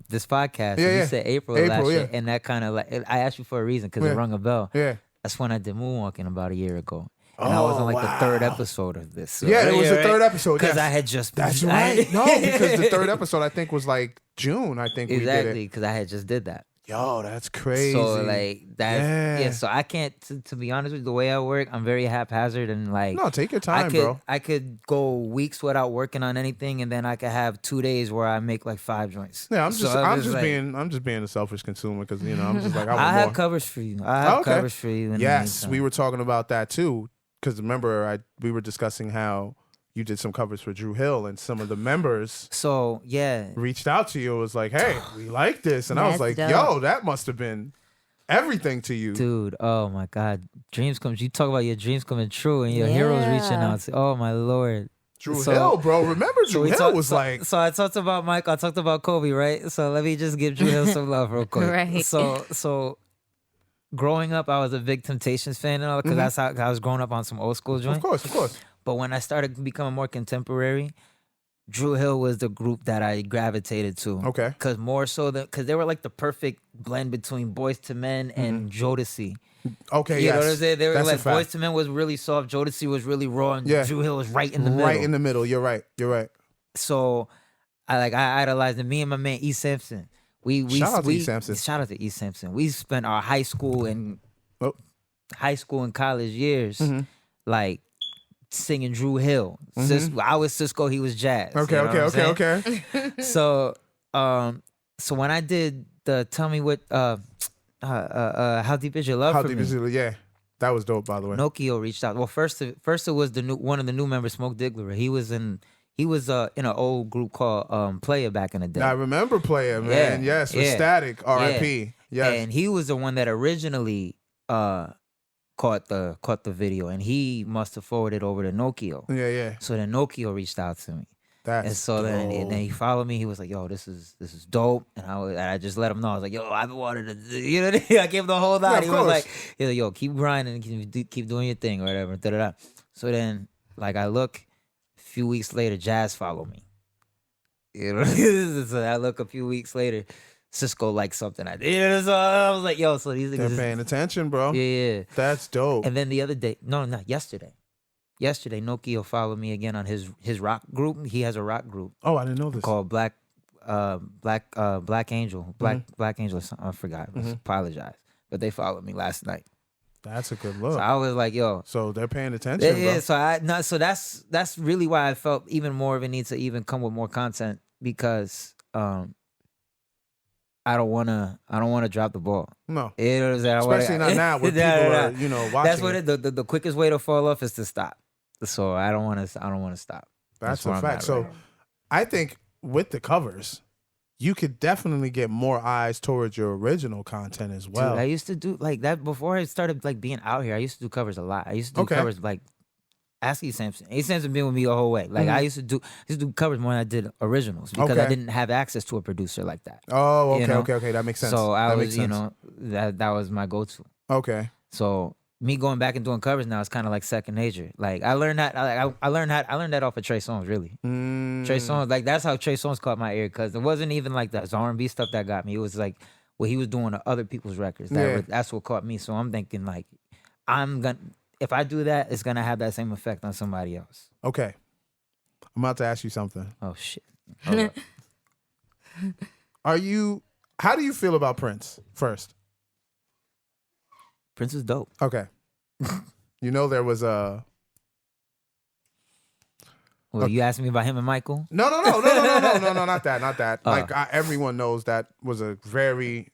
this podcast? Yeah, And yeah. you said April of last April, year, yeah. and that kind of like I asked you for a reason because Yeah. it rung a bell. Yeah. That's when I did Moonwalking about a year ago. And I was on like the third episode of this. So, Yeah, it was the right? third episode. Because yes. I had just That's I- right. No, because the third episode I think was like June. I think we did exactly it. because I had just did that. Yo, that's crazy. So like that's Yeah. So I can't to be honest with you, the way I work, I'm very haphazard and like No, take your time, bro. I could go weeks without working on anything, and then I could have 2 days where I make like 5 joints. Yeah, I'm So just it I'm was just like, being a selfish consumer because I'm just like I want I more. have covers for you. I have Okay. covers for you. in the Yes, meantime. we were talking about that too. Because remember, we were discussing how you did some covers for Drew Hill, and some of the members So yeah, reached out to you. It was like, "Hey, we like this," and I was That's like, dope. "Yo, that must have been everything to you." dude. Oh my God, dreams come. You talk about your dreams coming true and your heroes reaching Yeah. out. Oh my Lord. Drew So- Hill, bro. Remember Drew we Hill talk- was so, like, so I talked about Mike. I talked about Kobe, right? So let me just give Drew Hill some love real quick. Right. So growing up, I was a big Temptations fan and all because that's how I was growing up on some old school joint. of course. But when I started becoming more contemporary, Drew Hill was the group that I gravitated to. Okay. Cause more so because they were like the perfect blend between Boyz II Men and Jodeci. Okay, You yes. know what I'm saying? They were That's a like fact. Boyz II Men was really soft, Jodeci was really raw, and Yeah. Drew Hill was right in the middle. Right in the middle. You're right. So I idolized him. Me and my man E. Sampson. We Shout out to we, E. Sampson. Shout out to E. Sampson. We spent our high school and Oh. college years like singing Drew Hill. I was Cisco, he was Jazz. Okay, you know what I'm saying? okay. So so when I did the Tell Me What How Deep Is Your Love How for deep Me, is it? Yeah, that was dope, by the way. Nokio reached out. Well, first it was one of the new members, Smoke Diggler. He was in an old group called Player back in the day. I remember Player, man. Yeah, Yes, with yeah, Static, R.I.P. Yes. And he was the one that originally caught the video, and he must have forwarded over to Nokio. Yeah. So then Nokio reached out to me. That's And so then he followed me. He was like, "Yo, this is dope." And I just let him know. I was like, "Yo, I've been wanting to do," you know what I mean? I gave him the whole Yeah, lot. of He was course. like, "Yo, keep grinding, keep doing your thing or whatever." Da-da-da. So then, like, I look a few weeks later, Jazz followed me. You know, so I look a few weeks later, Cisco liked something I did. So I was like, yo, so these They're niggas. paying attention, bro. Yeah. That's dope. And then the other day, no, not yesterday. Yesterday, Nokio followed me again on his rock group. He has a rock group Oh, I didn't know this. called Black Angel. Black Angel or something. I forgot. Apologize. But they followed me last night. That's a good look. So I was like, yo. So they're paying attention, Yeah, bro. so that's really why I felt even more of a need to even come with more content because I don't wanna drop the ball. No. You know what I'm saying? Especially not now where people are, you know, watching. That's what the quickest way to fall off is to stop. So I don't want to stop. That's where a I'm fact. at So right now. I think with the covers, you could definitely get more eyes towards your original content as well. Dude, I used to do like that before I started like being out here. I used to do covers a lot. I used to do covers like ask E. Sampson. E. Sampson been with me the whole way. Like I used to do covers more than I did originals because I didn't have access to a producer like that. Oh, okay, you know? okay. That makes sense. So I that was, makes you sense. know, that was my go-to. Okay. So me going back and doing covers now is kind of like second nature. Like I learned that I learned that off of Trey Songz, really. Trey Songz, like that's how Trey Songz caught my ear because it wasn't even like the R&B stuff that got me. It was like what he was doing to other people's records. That's what caught me. So I'm thinking like if I do that, it's gonna have that same effect on somebody else. Okay. I'm about to ask you something. Oh shit. How do you feel about Prince first? Prince is dope. Okay. You know there was a Well, you asked me about him and Michael? No, not that. Like everyone knows that was a very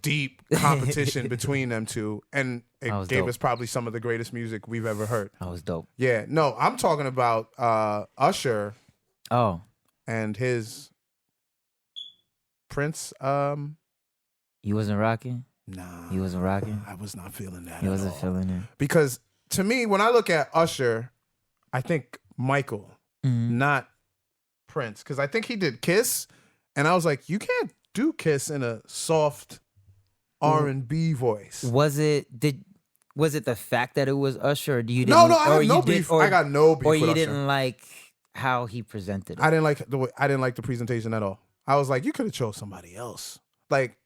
deep competition between them two, and it gave us probably some of the greatest music we've ever heard. That was dope. Yeah, no, I'm talking about Usher. Oh, and his Prince. You wasn't rocking? Nah, he wasn't rocking. I was not feeling that. He wasn't feeling it because to me, when I look at Usher, I think Michael. Not Prince, because I think he did Kiss, and I was like, you can't do Kiss in a soft R&B voice. Was it the fact that it was Usher? Or you no, didn't, I have no beef. I got no beef. Or with you Usher. didn't like how he presented it. I didn't like the presentation at all. I was like, you could have chose somebody else. Like,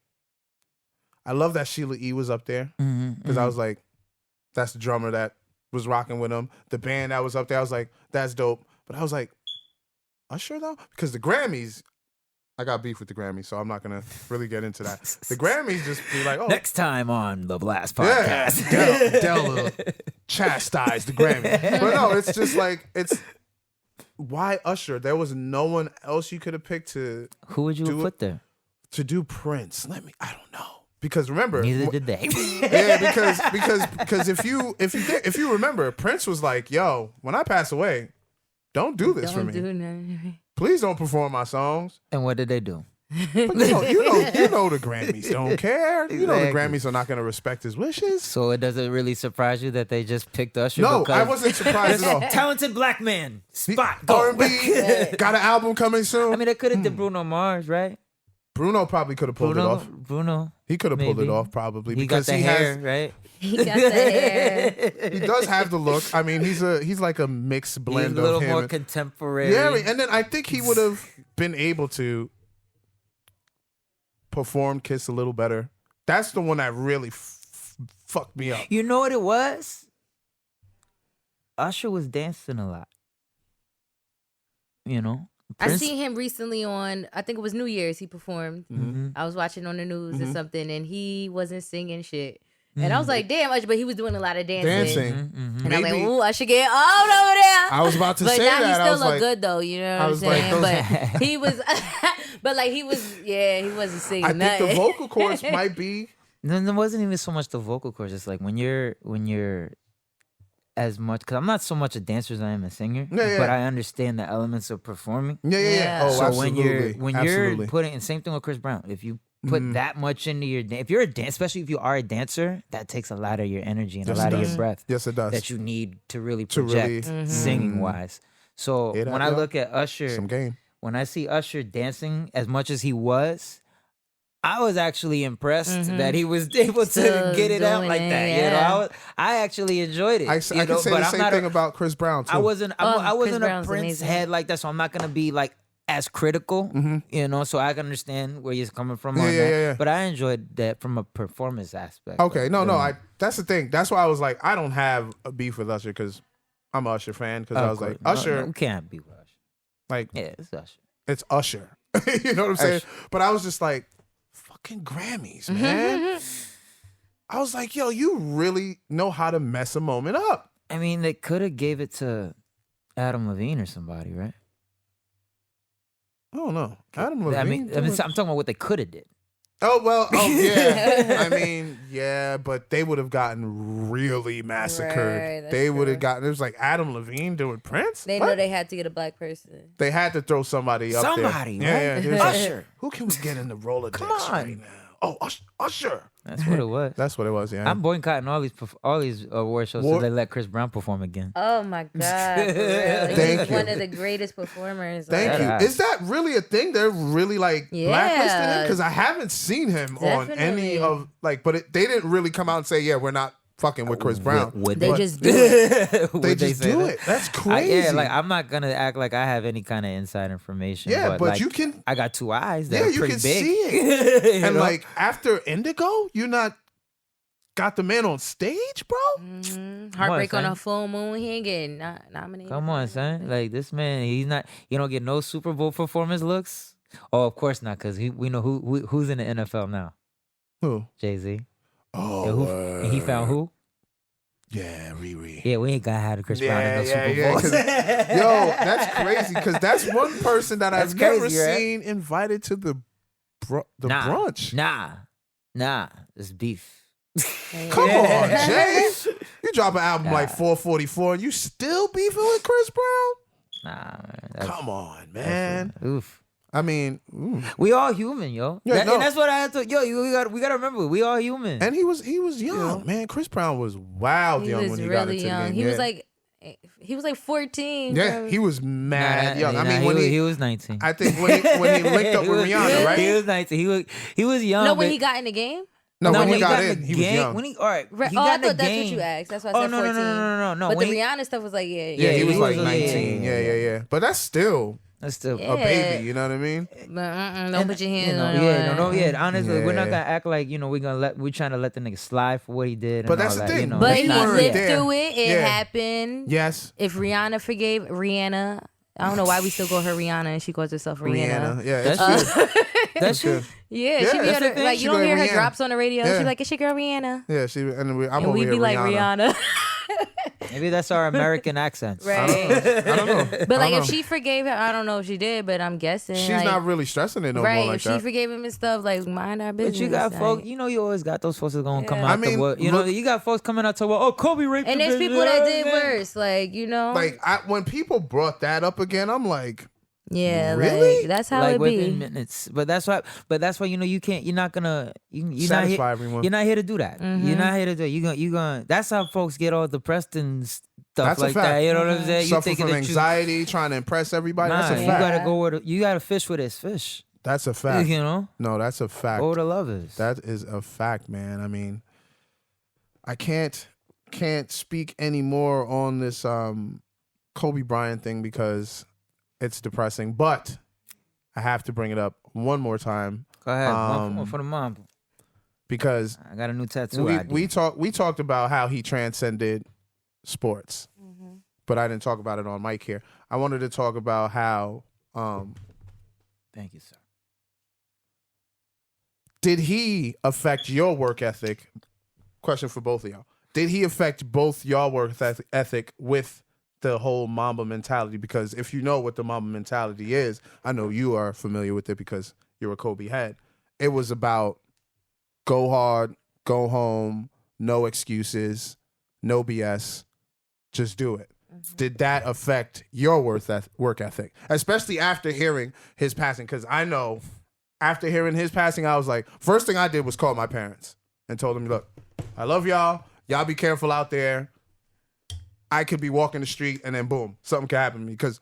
I love that Sheila E. was up there because I was like, that's the drummer that was rocking with him. The band that was up there, I was like, that's dope. But I was like, Usher though? Because the Grammys, I got beef with the Grammys, so I'm not going to really get into that. The Grammys just be like, oh. Next time on the Blast Podcast. Yeah, Della chastise the Grammys. But no, it's just like, why Usher? There was no one else you could have picked to. Who would you have put there? To do Prince. I don't know. Because remember, neither did they. Yeah, because if you remember, Prince was like, yo, when I pass away, don't do this for me. Please don't perform my songs. And what did they do? But you know the Grammys don't care. You know the Grammys are not going to respect his wishes. So it doesn't really surprise you that they just picked Usher? No, I wasn't surprised at all. Talented black man. Spot. Go. R&B, got an album coming soon. I mean, they could have did Bruno Mars, right? Bruno probably could have pulled it off. Bruno. He could have pulled it off probably. He got the hair, right? He got the hair. He does have the look. I mean, he's like a mixed blend of him. He's a little more contemporary. Yeah, and then I think he would have been able to perform Kiss a little better. That's the one that really fucked me up. You know what it was? Usher was dancing a lot. You know? I seen him recently on, I think it was New Year's, he performed. I was watching on the news or something, and he wasn't singing shit. And I was like, damn, Usher, but he was doing a lot of dancing. And I'm like, ooh, Usher get all over there. I was about to but say now that. he still look good though, you know what I'm saying? But he was, he wasn't singing I nothing. think the vocal cords might be. Then there wasn't even so much the vocal cords. It's like when you're as much, because I'm not so much a dancer as I am a singer, but I understand the elements of performing. Yeah. Oh, so absolutely. when you're putting, and same thing with Chris Brown, if you put that much into your dance, if you're a dancer, especially if you are a dancer, that takes a lot of your energy and a lot of your breath. Yes, it does. That you need to really project singing wise. So when I look at Usher, some game. When I see Usher dancing as much as he was, I was actually impressed that he was able to get it out like that. Yeah. You know, I actually enjoyed it. I can say the same thing about Chris Brown too. I wasn't Chris a Brown's Prince amazing. head like that, so I'm not gonna be like as critical, you know, so I can understand where you're coming from on Yeah, that. yeah. But I enjoyed that from a performance aspect. Okay, no, Yeah. that's the thing. That's why I was like, I don't have a beef with Usher because I'm an Usher fan. Because I Of was like, course. Usher, No, can't be Usher. like, Yeah, it's Usher. it's Usher. You know what I'm saying? Usher. But I was just like, fucking Grammys, man. I was like, yo, you really know how to mess a moment up. I mean, they could have gave it to Adam Levine or somebody, right? I don't know. Adam Levine. I mean, I'm talking about what they could have did. oh well. Oh yeah. I mean, yeah, but they would have gotten really massacred. Right, that's They would have true. gotten. It was like Adam Levine doing Prince. They What? know they had to get a black person. They had to throw somebody up there. Somebody, Yeah, right? yeah. He was like, Usher. who can we get in the Rolodex Come on. right now? Oh, Usher. That's what it was. That's what it was. Yeah. I'm boycotting all these award shows War- so they let Chris Brown perform again. Oh my God. For real. Thank He's you. one of the greatest performers. Thank like, you. Yeah. Is that really a thing? They're really like blacklisting him Yeah. because I haven't seen him on any Definitely. of like. But they didn't really come out and say, "Yeah, we're not fucking with Chris Brown." Would They they? just do it. Would They just say do that? it. That's crazy. Yeah, like I'm not gonna act like I have any kind of inside information. Yeah, but like, you can- I got two eyes that Yeah, are you pretty can big. see it. You And know? like after Indigo, you not got the man on stage, bro. Heartbreak on son. a full moon. He ain't getting nominated. come on, son. Like this man, he's not. You don't get no Super Bowl performance looks. Oh, of course not, because we know who's in the NFL now. Who? Jay-Z. Oh, Yeah, and he found who? Yeah, Riri. Yeah, we ain't gonna have Chris Brown in no Yeah, Super yeah, Bowl. 'cause- Yo, that's crazy because that's one person that I've That's never crazy, right? seen invited to the brunch. Nah, it's beef. Come on, Jay. You drop an album like Nah. 444 and you still beefing with Chris Brown? Nah, man. That's, Come on, man. oof. I mean, We all human, yo. Yeah, no. And that's what I had to. Yo, we gotta remember, we all human. and he was young, man. Chris Brown was wild He young was when he got really into young. the game. He Yeah. was like 14. Yeah, bro. he was mad young. I mean, he, when he was 19. I think when he linked up He with was- Rihanna, right? He was 19. He was young. No, when but- he got in the game. No, when he got in in, the he was game, young. When he, all right, Right. he Oh, got I in the thought that's what game. you asked. That's why I Oh said no, 14. no. But When the he- Rihanna stuff was like, Yeah, Yeah, he was he like was- 19. Yeah. But that's still That's still. Yeah. a baby. You know what I mean? But, don't put your hands You know, on it. yeah. Honestly, we're not Yeah. gonna act like we're trying to let the nigga slide for what he did. But and that's all the that, thing. know, But They he that's not- weren't lived there. through it. It Yeah. happened. Yes. If Rihanna forgave Rihanna, I don't know why we still call her Rihanna and she calls herself Rihanna. Rihanna. Yeah, it's That's good. That's true. Yeah, Yeah, she be that's on the her, thing. like She you don't be hear like her Rihanna. drops on the radio. Yeah. She's like, it's your girl Rihanna. Yeah, I'm And over we here be like Rihanna. Rihanna. Maybe that's our American accents. Right. I don't know. But like I don't if know. she forgave him, I don't know if she did, but I'm guessing. She's like, not really stressing it no right. more like if she that. forgave him and stuff, like mind our business. But you got like- folks, you always got those folks that gonna come Yeah. out I mean, to what, you know, look- you got folks coming out to what, oh, Kobe raped And the there's bitch, people you know that what did I'm saying? worse, like Like when people brought that up again, I'm like, yeah, Really? like that's how Like it within be. minutes, but that's why you can't. You're not gonna. You're not satisfy here. everyone. You're not here to do that. Mm-hmm. You're not here to do. You gonna. That's how folks get all depressed and stuff That's a like fact. that. You know what I'm saying? You suffer thinking from that anxiety, trying to impress everybody. Nah, That's a you fact. gotta go where you gotta fish where there's fish. That's a fact. You know, No, that's a fact. go where the love is. That is a fact, man. I mean, I can't speak anymore on this Kobe Bryant thing because it's depressing. But I have to bring it up one more time Go ahead, um, one for the mom. because I got a new tattoo. we talked about how he transcended sports, but I didn't talk about it on mic here. I wanted to talk about how Thank you, sir. did he affect your work ethic? Question for both of y'all. Did he affect both y'all work ethic with the whole Mamba mentality? Because if you know what the Mamba mentality is, I know you are familiar with it because you're a Kobe head. It was about go hard, go home, no excuses, no BS, just do it. Did that affect your work ethic? Especially after hearing his passing, because I know after hearing his passing, I was like, first thing I did was call my parents and told them, look, I love y'all. Y'all be careful out there. I could be walking the street and then boom, something could happen to me. Because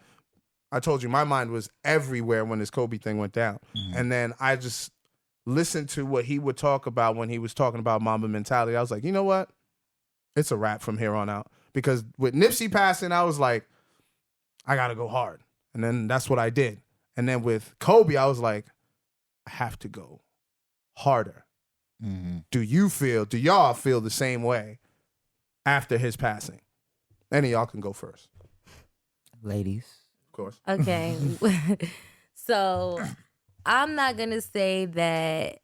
I told you, my mind was everywhere when this Kobe thing went down. And then I just listened to what he would talk about when he was talking about Mamba mentality. I was like, you know what? It's a wrap from here on out. Because with Nipsey passing, I was like, I got to go hard. And then that's what I did. And then with Kobe, I was like, I have to go harder. Mm-hmm. Do y'all feel the same way after his passing? Any of y'all can go first. Ladies. Of course. Okay. So I'm not going to say that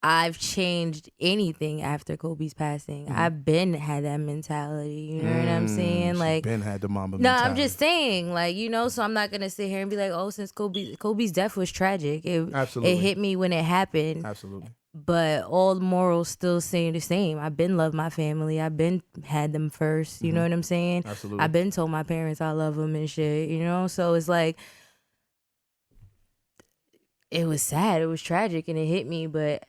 I've changed anything after Kobe's passing. I've been had that mentality. You know what I'm saying? She Like, been had the mamba no, mentality. I'm just saying, like, you know, so I'm not going to sit here and be like, oh, since Kobe's death was tragic. Absolutely. It hit me when it happened. Absolutely. But all the morals still stay the same. I've been loved my family. I've been had them first. You know what I'm saying? Absolutely. I've been told my parents I love them and shit. You know, so it's like it was sad. It was tragic, and it hit me. But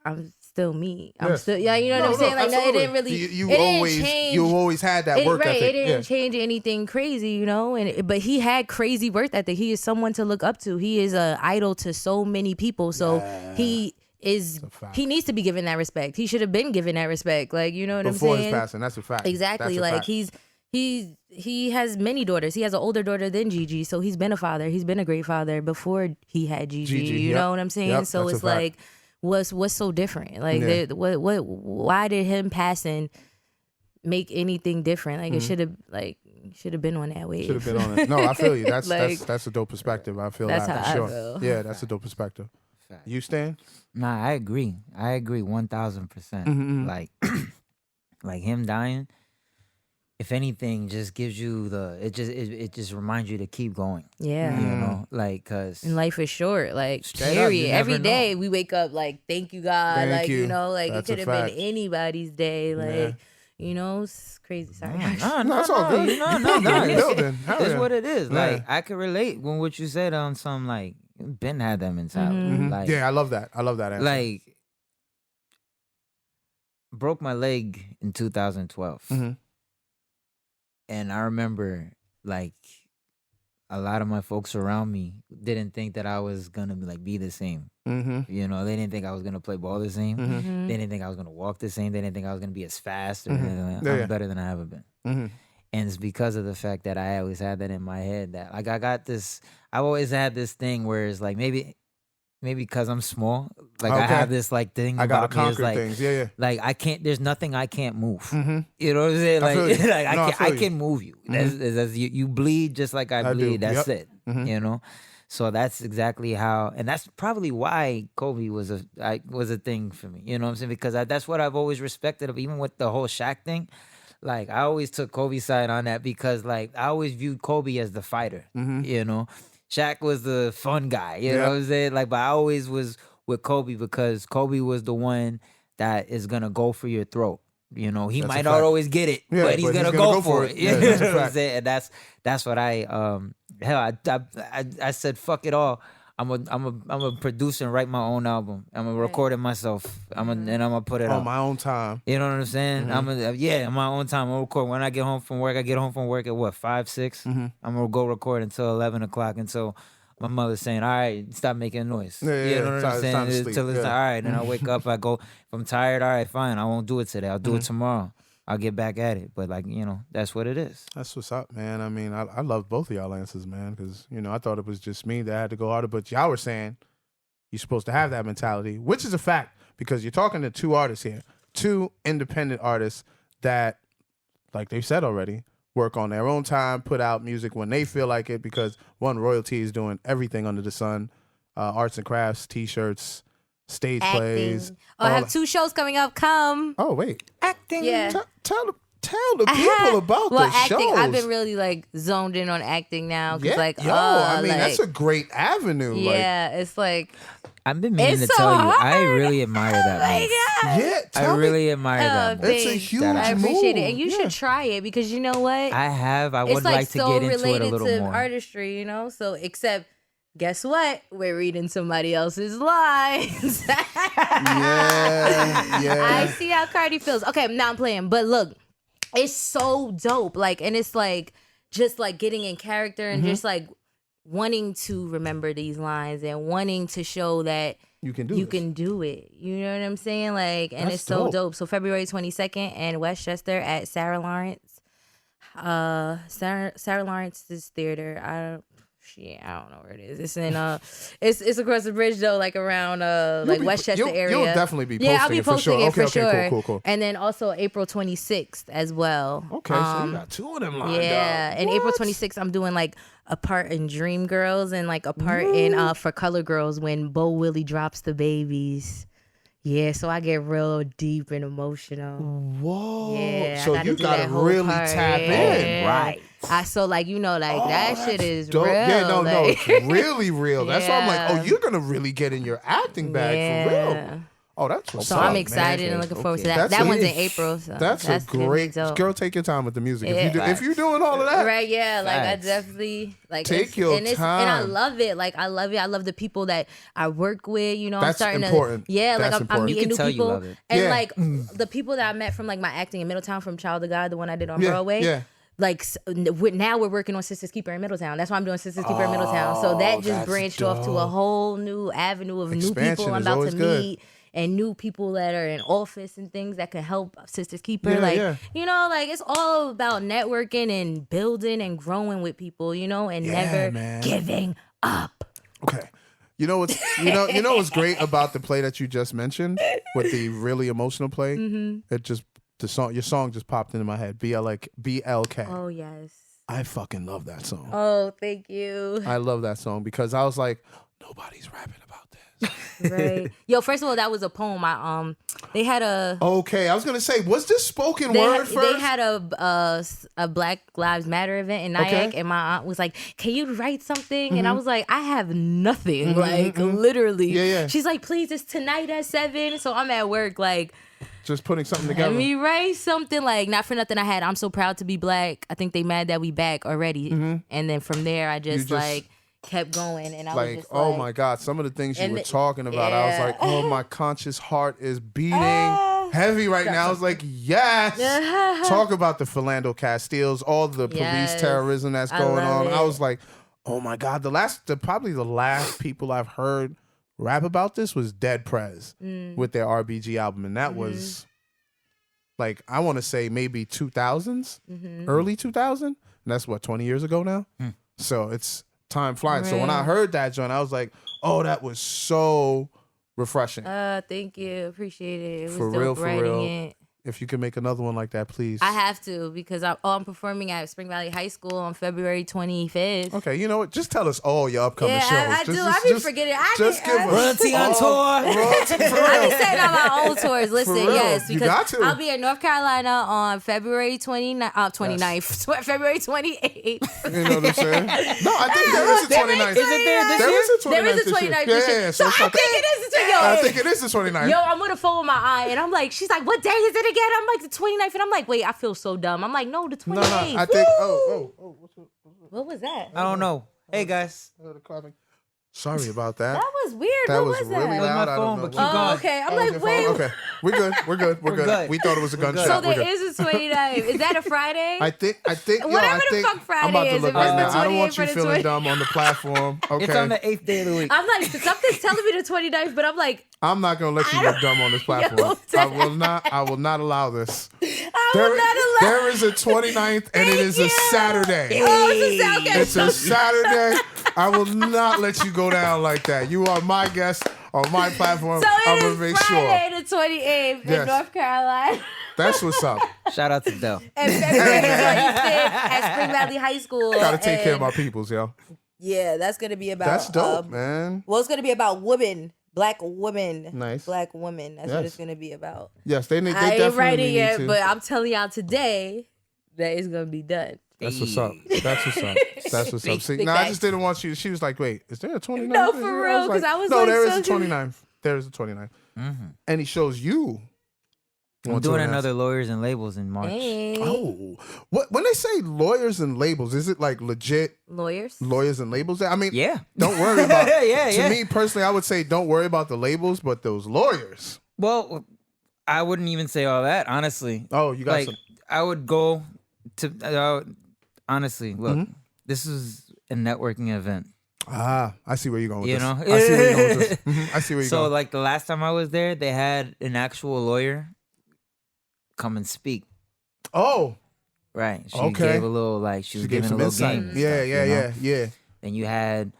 I'm still me. I'm Yes. still, yeah. You know what I'm saying? Like, no, it absolutely. didn't really. You it didn't always change. you always had that work right, ethic. it didn't change anything crazy, you know. But he had crazy work ethic. He is someone to look up to. He is an idol to so many people. So he is. fact. He needs to be given that respect. He should have been given that respect. Like, you know what Before I'm saying? his passing, that's a fact. Exactly. That's a Like fact. he has many daughters. He has an older daughter than Gigi, so he's been a father. He's been a great father before he had Gigi. Gigi, you yep. know what I'm saying? Yep, So that's a it's fact. like, what's so different? Like, Yeah. why did him passing make anything different? Like, it Mm-hmm. should have been on that wave. Should have been on it. No, I feel you. That's Like, that's a dope perspective. I feel that's that how for I sure. feel. Yeah, that's a dope perspective. Fact. You Stan? Nah, I agree. 1000%. Like, like him dying. If anything, just gives you it just reminds you to keep going. Yeah. You know, like, cause And life is short, like, Straight up, period. you never Every day know. we wake up like, thank you, God. Thank like, you. you know, like, That's it a could have been fact. anybody's day. Like, Yeah. you know, it's crazy. Sorry. no, it's all good. no. Building. Hell It's yeah. what it is. Yeah. Like, I could relate when what you said on some, like, Ben had that mentality. Mhm. Like, Yeah, I love that. I love that answer. like, broke my leg in 2012. Mhm. And I remember, like, a lot of my folks around me didn't think that I was gonna be the same. Mm-hmm. You know, they didn't think I was gonna play ball the same. Mm-hmm. They didn't think I was gonna walk the same. They didn't think I was gonna be as fast or Mhm. anything like that. Yeah, I'm yeah. better than I ever been. Mm-hmm. And it's because of the fact that I always had that in my head that, like, I've always had this thing where it's like, maybe because I'm small, like, I Okay. have this, like, thing I gotta about me is conquer like, things. Yeah, yeah. like, I can't, there's nothing I can't move. Mm-hmm. You know what I'm saying? I Like, feel you. like No, I I feel you. can move you. That's you bleed just like I I do. bleed. That's Yep. it. Mhm. You know? So that's exactly how, and that's probably why Kobe was a thing for me. You know what I'm saying? Because that's what I've always respected of, even with the whole Shaq thing. Like, I always took Kobe's side on that because, like, I always viewed Kobe as the fighter. Mhm. You know? Shaq was the fun guy. You Yeah. know what I'm saying? Like, but I always was with Kobe because Kobe was the one that is gonna go for your throat. You know, he That's a might fact. not always get it, Yeah, but he's gonna go for it. Yeah, You that's a know what I'm fact. saying? And that's what I said, fuck it all. I'm a producer and write my own album. I'm gonna record it myself. and I'm gonna put it On out. my own time. You know what I'm saying? Mhm. I'm gonna on my own time. I'm gonna record when I get home from work. I get home from work at what, 5, 6? Mhm. I'm gonna go record until 11 o'clock until my mother's saying, all right, stop making noise. Yeah, You yeah, know what it's I'm time saying? to sleep, Until it's yeah. all right. Then I wake up, I go, if I'm tired, all right, fine. I won't do it today. I'll do Mm-hmm. it tomorrow. I'll get back at it. But, like, you know, that's what it is. That's what's up, man. I mean, I love both of y'all answers, man, because, you know, I thought it was just me that had to go harder, but y'all were saying you're supposed to have that mentality, which is a fact because you're talking to two artists here, two independent artists that, like they've said already, work on their own time, put out music when they feel like it because, one, Royalty is doing everything under the sun, arts and crafts, T-shirts, stage plays. Acting. Oh, I all- have 2 shows coming up. Come. Oh, wait. Acting. Yeah. Tell the I people had- about well, the acting. shows. I've been really like zoned in on acting now. 'Cause, Yeah, like, I mean, like, that's a great avenue. yeah. It's like, I've been meaning It's to so tell you, I hard. really admire that my move. God. Like, yeah, I tell me. really admire that move. It's a thanks. huge I appreciate move. it, and you Yeah. should try it because you know what? I It's would like, like to so get into it a related little to more. artistry, you know. So, except, guess what? We're reading somebody else's lines. Yeah. I see how Cardi feels. Okay, now I'm playing, but look, it's so dope. Like, and it's like just like getting in character and just like wanting to remember these lines and wanting to show that You can do you this. can do it. You know what I'm saying? Like, and That's it's so dope. dope. So February 22nd in Westchester at Sarah Lawrence. Sarah Lawrence's theater. I don't know where it is. It's in it's across the bridge though, like around like Westchester area. You'll definitely be posting yeah, I'll be it for posting sure. it for Okay, sure. cool. And then also April 26th as well. Okay, so you got two of them lined Yeah, up. and April What? 26th, I'm doing like a part in Dream Girls and like a part in for Color Girls when Bo Willie drops the babies. Yeah, so I get real deep and emotional. Whoa. Yeah, I so gotta you do gotta that whole really part. tap in, Yeah. right? So like that shit is Dope. real. Yeah, no, like- it's really real. That's why I'm like, Yeah. oh, you're gonna really get in your acting bag for real. Oh, that's what's So up, I'm man. excited and looking forward to that. That's That a- one's in April. So That's a gonna be great dope. girl. Take your time with the music. Yeah. If you're doing all of that, Right, yeah, like Facts. I definitely like Take it's, your and it's, and I time. love it. Like I love it. I love the people that I work with. You know, That's I'm starting important. to like That's I'm important. You meeting can new tell you people, love it. and Yeah. like the people that I met from like my acting in Middletown from Child of God, the one I did on Yeah, Broadway. yeah. Like now we're working on Sisters Keeper in Middletown. That's why I'm doing Sisters Keeper in Middletown. So that just that's branched off to a dope. whole new avenue of new Expansion people I'm is about always to good. meet. And new people that are in office and things that can help Sisters Keeper. Yeah, like, yeah. you know, like it's all about networking and building and growing with people, you know, and Yeah, never man. giving up. Okay. You know what's what's great about the play that you just mentioned with the really emotional play? Mm-hmm. It just your song just popped into my head. BLK. Oh, yes. I fucking love that song. Oh, thank you. I love that song because I was like, nobody's rapping about this. Right. Yo, first of all, that was a poem. They had a. Okay, I was gonna say, was this spoken They, word they first? had a Black Lives Matter event in Nyack, and my aunt was like, "Can you write something?" And I was like, "I have nothing, like literally." Yeah, yeah. She's like, "Please, it's tonight at 7." So I'm at work, like, Just putting something let together. me write something. Like, not for nothing, I had "I'm so proud to be Black." I think they mad that we back already, and then from there, I just just- like kept going, and I was like, just oh like, my God, some of the things you And were the- talking about, I was yeah. like, oh, my conscious heart is beating heavy right now. I was like, yes. Talk about the Philando Castiles, all the police Yes. terrorism that's I going on. love I it. was like, oh my God, probably the last people I've heard rap about this was Dead Prez with their RBG album. And that was like, I want to say maybe 2000s, early 2000. And that's what, 20 years ago now? So it's time flying. So when I Right. heard that, John, I was like, oh, that was so refreshing. Thank you, appreciate it. It was For dope real, for writing real. it. If you can make another one like that, please. I have to because I'm performing at Spring Valley High School on February 25th. Okay, you know what? Just tell us all your upcoming Yeah, shows. I do. Just- I be just- forgetting. Just give us Royalty on all- tour. Royalty for I be real. setting on my own tours. Listen, real. yes, You because got to. I'll be in North Carolina on February 29th, February 28th. You know what I'm saying? No, I think there is a 29th. Is it there this There year? is a 29th. There is a this year. 29th Yeah, this year. yeah, So it's I not think that- it is the I 29th. think it is the 29th. Yo, I'm on the phone with my aunt, and I'm like, she's like, what day is it again? I'm like, the 29th. And I'm like, wait, I feel so dumb. I'm like, no, the 28th. No, I think. Oh, what's up? What was that? I don't know. Hey guys, The clapping. Sorry about that. That was weird. That what was was really that? That was my loud. I phone, don't know. but keep what- going. Oh, okay. I'm Oh, like, your wait. phone? Okay, we're good. We're good. We're good. good. We thought it was a gunshot. So We're there good. is a 29th. Is that a Friday? I think. Whatever I the think, fuck Friday I'm about to is, look if right it's the now. I don't want 28th you or the feeling 20 dumb on the platform. Okay. it's on the 8th day of the week. I'm like, something's telling me the 29th, but I'm like, I'm not gonna let you look dumb on this platform. I will not. I will not allow this. I will not allow. There is a 29th, and it is a you. Saturday. Oh, it's a okay. It's a Saturday. I will not let you go down like that. You are my guest on my platform. So I'm it gonna is make sure. Friday the 28th Yes. in North Carolina. That's what's up. Shout out to Dell. And February 25th at Spring Valley High School. Gotta take care of And my peoples, yo. yeah, that's gonna be about. That's dope, man. Well, it's gonna be about women, Black women. Nice. Black women. That's Yes. what it's gonna be about. Yes, they I definitely ain't writing need yet, to. but I'm telling y'all today that it's gonna be done. That's what's up. That's what's up. That's what's up. See, Big no, I facts. just didn't want you. She was like, "Wait, is there a 29th?" No, for real, 'cause I was no, like, there is so a 29th. There is a 29th. And he shows you. I'm one doing 29th. another Lawyers and Labels in March. Hey, Oh, what when they say lawyers and labels, is it like legit lawyers. lawyers and labels? I mean, Yeah. don't worry about. Yeah, to yeah. me personally, I would say don't worry about the labels, but those lawyers. Well, I wouldn't even say all that, honestly. Oh, you got Like, some. I would go to, honestly, look, this is a networking event. Ah, I see where you're going with You this. know? I see where you're going with this. I see where you're So, going. like, the last time I was there, they had an actual lawyer come and speak. Oh, Right. She Okay. gave a little like she was She gave giving a some little insight. game. and Yeah, stuff, yeah, you know? yeah, yeah. Then you had,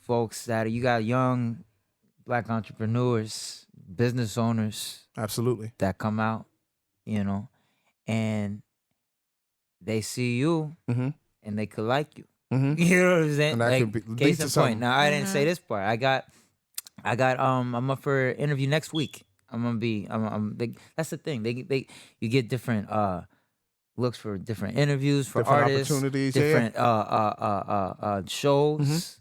folks that you got young black entrepreneurs, business owners Absolutely. that come out, and they see you Mm-hmm. and they could like you. Mm-hmm. You know what I'm saying? And that Like, could be- lead case to in something. point. Now I didn't say this part. I'm up for interview next week. That's the thing. You get different looks for different interviews for Different artists, opportunities, yeah, yeah. different shows.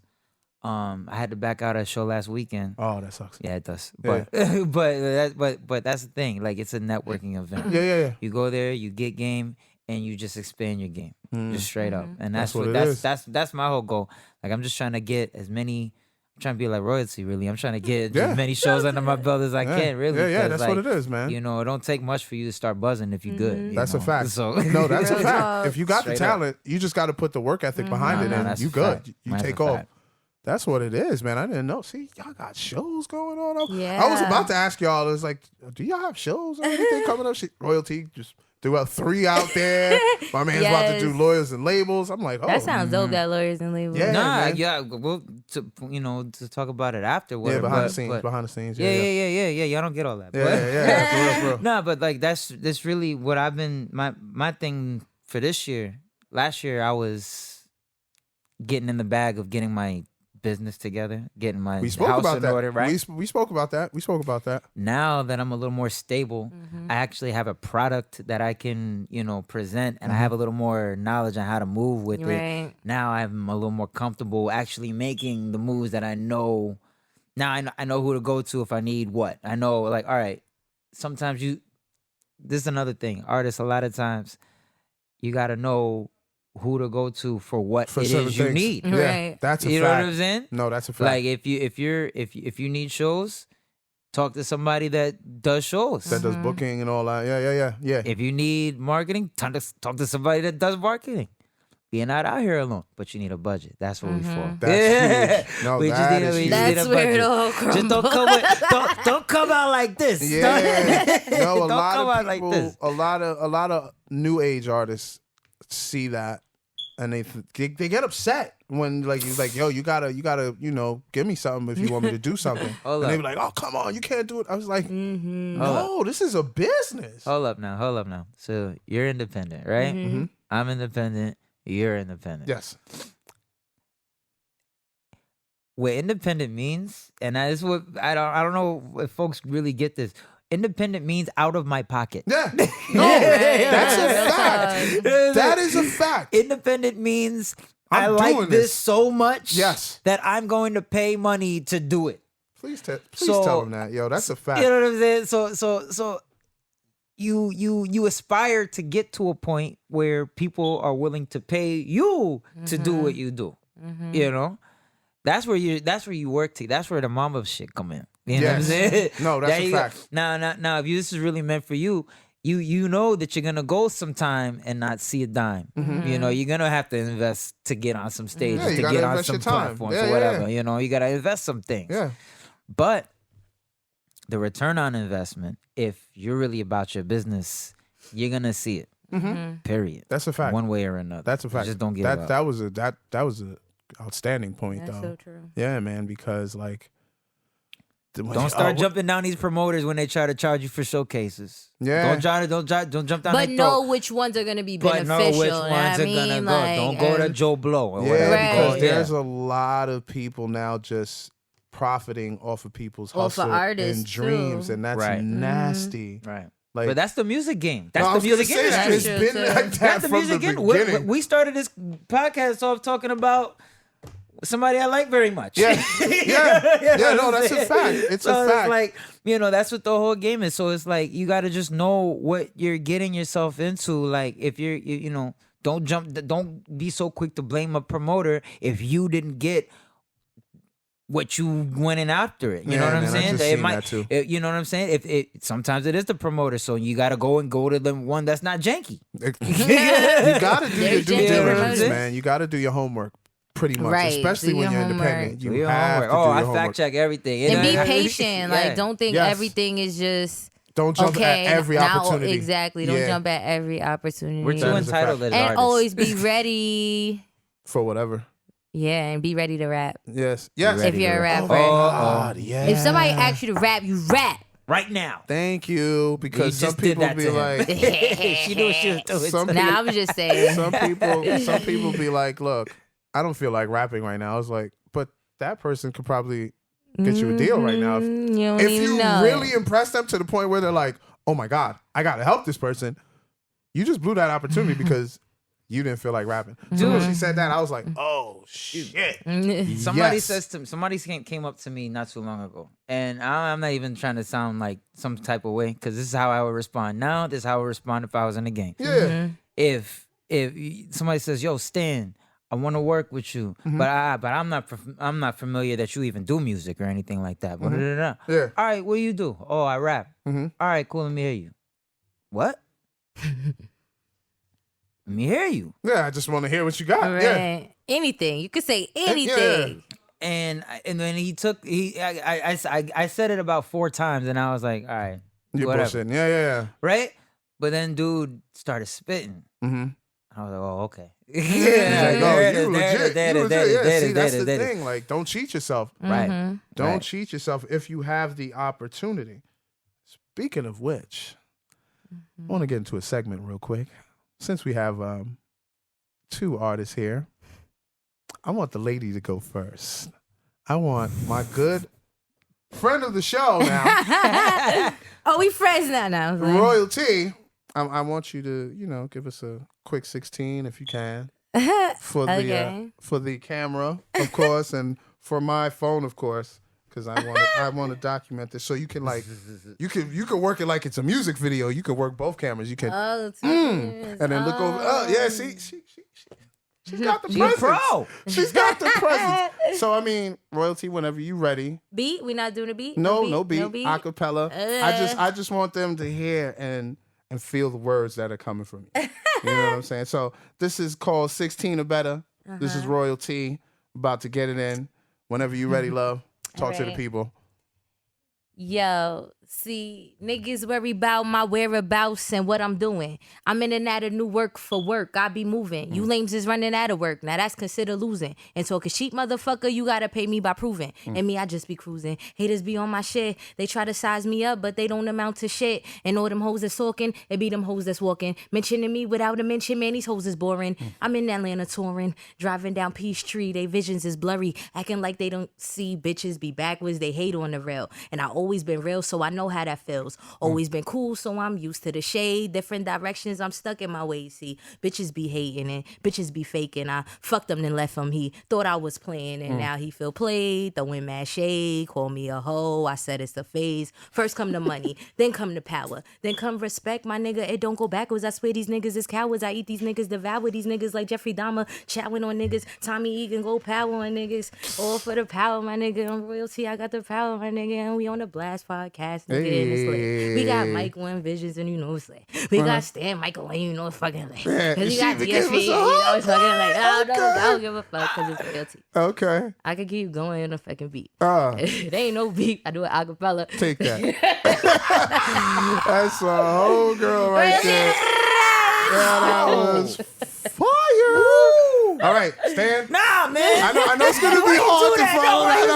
Mm-hmm. I had to back out of a show last weekend. Oh, that sucks. Yeah, it does. Yeah. But that's the thing. Like, it's a networking event. Yeah, yeah, yeah. You go there, you get game, and you just expand your game, just straight up. And That's that's what what it is. that's my whole goal. Like, I'm just trying to get as many. I'm trying to be like royalty, really. I'm trying to get Yeah. as many shows under my belt as I Yeah. can, really. Yeah, yeah, 'cause, that's what like, it is, man. It don't take much for you to start buzzing if you're good. you That's a know? fact. So No, that's a Real fact. talk. If you got Straight the up. talent, you just got to put the work ethic behind it, No, and that's you a good. fact. You That's take a off. fact. That's what it is, man. I didn't know. See, y'all got shows going on. I was Yeah. about to ask y'all. It's like, do y'all have shows or anything coming up? Royalty just threw out 3 out there. My man's about to do Yes. lawyers and labels. I'm like, oh, That sounds dope. That lawyers and labels. Yeah, man. We'll to talk about it after. yeah, Whatever, behind but- the scenes, but- behind the scenes. Yeah. Y'all don't get all that. yeah, but- yeah. For real, for real. No, but like that's really what I've been my thing for this year. Last year I was getting in the bag of getting my business together, getting my We spoke house about in that. order, right? We spoke about that. We spoke about that. Now that I'm a little more stable, I actually have a product that I can, present, and I have a little more knowledge on how to move with it. Right. Now I'm a little more comfortable actually making the moves that I know. Now I know who to go to if I need what. I know, like, all right, sometimes this is another thing. Artists, a lot of times, you got to know who to go to for what For it certain is you things. need. Yeah, Right. that's a You know fact. what I'm saying? No, that's a fact. Like, if you need shows, talk to somebody that does shows. that does booking and all that. Yeah. If you need marketing, talk to somebody that does marketing. You're not out here alone, but you need a budget. That's what we for. That's huge. No, we just that need, is we huge. just need That's a where it budget. all Just don't crumbles. don't come out like this. Yeah, no, a Don't lot come of out like people, this. a lot of new age artists see that, and they get upset when like you're like, yo, you gotta, give me something if you want me to do something. Hold and they up. be like, oh, come on, you can't do it. I was like, Mm-hmm. no, this is a business. Hold up now. So you're independent, right? Mm-hmm. I'm independent. You're independent. Yes. What independent means, and that is what I don't know if folks really get this. Independent means out of my pocket. Yeah. No, that's a fact. That is a fact. Independent means I I'm like doing this this. so much Yes. that I'm going to pay money to do it. Please tell So- them that, yo. That's a fact. You know what I'm saying? So you aspire to get to a point where people are willing to pay you to do what you do. You know? That's where you work to. That's where the mama shit come in. You know what I'm Yes. saying? No, that's There a you go. fact. Now, if this is really meant for you, you know that you're gonna go sometime and not see a dime. You know, you're gonna have to invest to get on some stages, Yeah, you to gotta get on invest some your time. platforms Yeah, or yeah, whatever. yeah. You know, you gotta invest some things. Yeah. But the return on investment, if you're really about your business, you're gonna see it. Period. That's a fact. One way or another. That's a fact. Just don't give that. up. That was a outstanding point, That's though. so true. Yeah, man, because like, Don't start jumping down these promoters when they try to charge you for showcases. Yeah. Don't jump down. But their know throat. which ones are going to be But beneficial. know which you know what ones I are mean? gonna go. Like, Don't go to and- Joe Blow or Yeah, whatever. Right. because Yeah. there's a lot of people now just profiting off of people's Off of hustle artists, and dreams, too. and that's Right. nasty. Right. Like, But that's the music game. no, I That's was the gonna music say that. industry. It's been True, like too. that That's the from music the industry. beginning. We started this podcast off talking about somebody I like very much. Yeah. Yeah. You know No, what I'm that's a saying? fact. It's So a fact. It's like, that's what the whole game is. So it's like you got to just know what you're getting yourself into. Like if don't be so quick to blame a promoter if you didn't get what you went in after it. You know Yeah, what I'm man, I saying? just seen that too. You know what I'm saying? If sometimes it is the promoter, so you got to go to the one that's not janky. You gotta do your There's due genuine diligence, promoters. man. You gotta do your homework pretty much, Right. especially Do when your you're independent. homework. You Do your have homework. to do I your homework. fact check everything. And be Yeah. patient. Yeah. Like, don't think Yes. everything is just Don't jump Okay, at every not opportunity. Exactly. Don't Yeah. jump at every opportunity. We're too That is a entitled fact. as And artists. always be ready. For whatever. Yeah, and be ready to rap. Yes. Yes. ready If you're a to rap. rapper. Oh, God, yeah. If somebody asks you to rap, you rap. right now. Thank you. Because You some just did people that be to him. like, She knew what she was doing. Some Nah, I'm just saying. some people be like, look, I don't feel like rapping right now. I was like, but that person could probably get you a deal right now. You don't If even you know really it. impress them to the point where they're like, oh my God, I gotta help this person, you just blew that opportunity because you didn't feel like rapping. So when she said that, I was like, oh shit. Somebody Yes. somebody came up to me not too long ago, and I'm not even trying to sound like some type of way because this is how I would respond now. This is how I would respond if I was in the game. Yeah. If somebody says, "Yo, Stan, I want to work with you, but I'm not familiar that you even do music or anything like that." Yeah. All right, what do you do? Oh, I rap. Mhm. All right, cool. Let me hear you. What? Let me hear you. Yeah, I just want to hear what you got. Right. Yeah. Anything. You could say anything. And then I said it about 4 times, and I was like, all right, You're whatever, bullshitting. Yeah. right? But then dude started spitting. Mm-hmm. I was like, oh, okay. Like, oh, There it you is, legit. there it You is, there it legit. is, Yeah, there it see, is, that's there the it is. thing. Like, don't cheat yourself. Right. Don't Right. cheat yourself if you have the opportunity. Speaking of which, I want to get into a segment real quick. Since we have 2 artists here, I want the lady to go first. I want my good friend of the show now, Oh, we friends now. Royalty. I want you to, give us a quick 16 if you can for the Okay. for the camera, of course, and for my phone, of course, because I want to document this. So you can you can work it like it's a music video. You can work both cameras. You can Oh, and then look over. Oh yeah, see, she's got the She a presence. pro. She's got the presence. So I mean, Royalty, whenever you ready. Beat? We not doing a beat? No beat. No beat? Acapella. I just want them to hear and feel the words that are coming from you. You know what I'm saying? So this is called 16 or Better. This is Royalty. About to get it in. Whenever you ready, love. Talk to the Alright. people. Yo, see, niggas worry about my whereabouts and what I'm doing. I'm in and out of new work for work. I be moving. You lames is running out of work. Now that's considered losing. And talking sheep, motherfucker, you gotta pay me by proving. And me, I just be cruising. Haters be on my shit. They try to size me up, but they don't amount to shit. And all them hoes that's talking, it be them hoes that's walking. Mentioning me without a mention, man, these hoes is boring. I'm in Atlanta touring, driving down Peachtree. They visions is blurry, acting like they don't see bitches be backwards. They hate on the rail. And I always been real, so I know how that feels. Always been cool, so I'm used to the shade. Different directions, I'm stuck in my ways. See, bitches be hating and bitches be faking. I fucked him, then left him. He thought I was playing, and now he feel played. Throwing mad shade, call me a hoe. I said it's a phase. First come the money, then come the power, then come respect, my nigga. It don't go backwards. I swear these niggas is cowards. I eat these niggas, devour these niggas like Jeffrey Dahmer, chowing on niggas. Tommy Egan go power on niggas. All for the power, my nigga. I'm Royalty, I got the power, my nigga. And we on the Blast podcast, nigga, and it's lit. We got Michael and Visions, and you know it's lit. We got Stan Michael, and you know it's fucking lit. Yeah, Cause she you got even DSP, gave and us you a know it's fucking lit. I Okay. don't give a fuck, cause it's Royalty. Okay. I could keep going in a fucking beat. It There ain't no beat. I do it acapella. Take that. That's a whole girl right there. Yeah, that was fire. All right, Stan. Nah, man. I know it's gonna be hard to follow that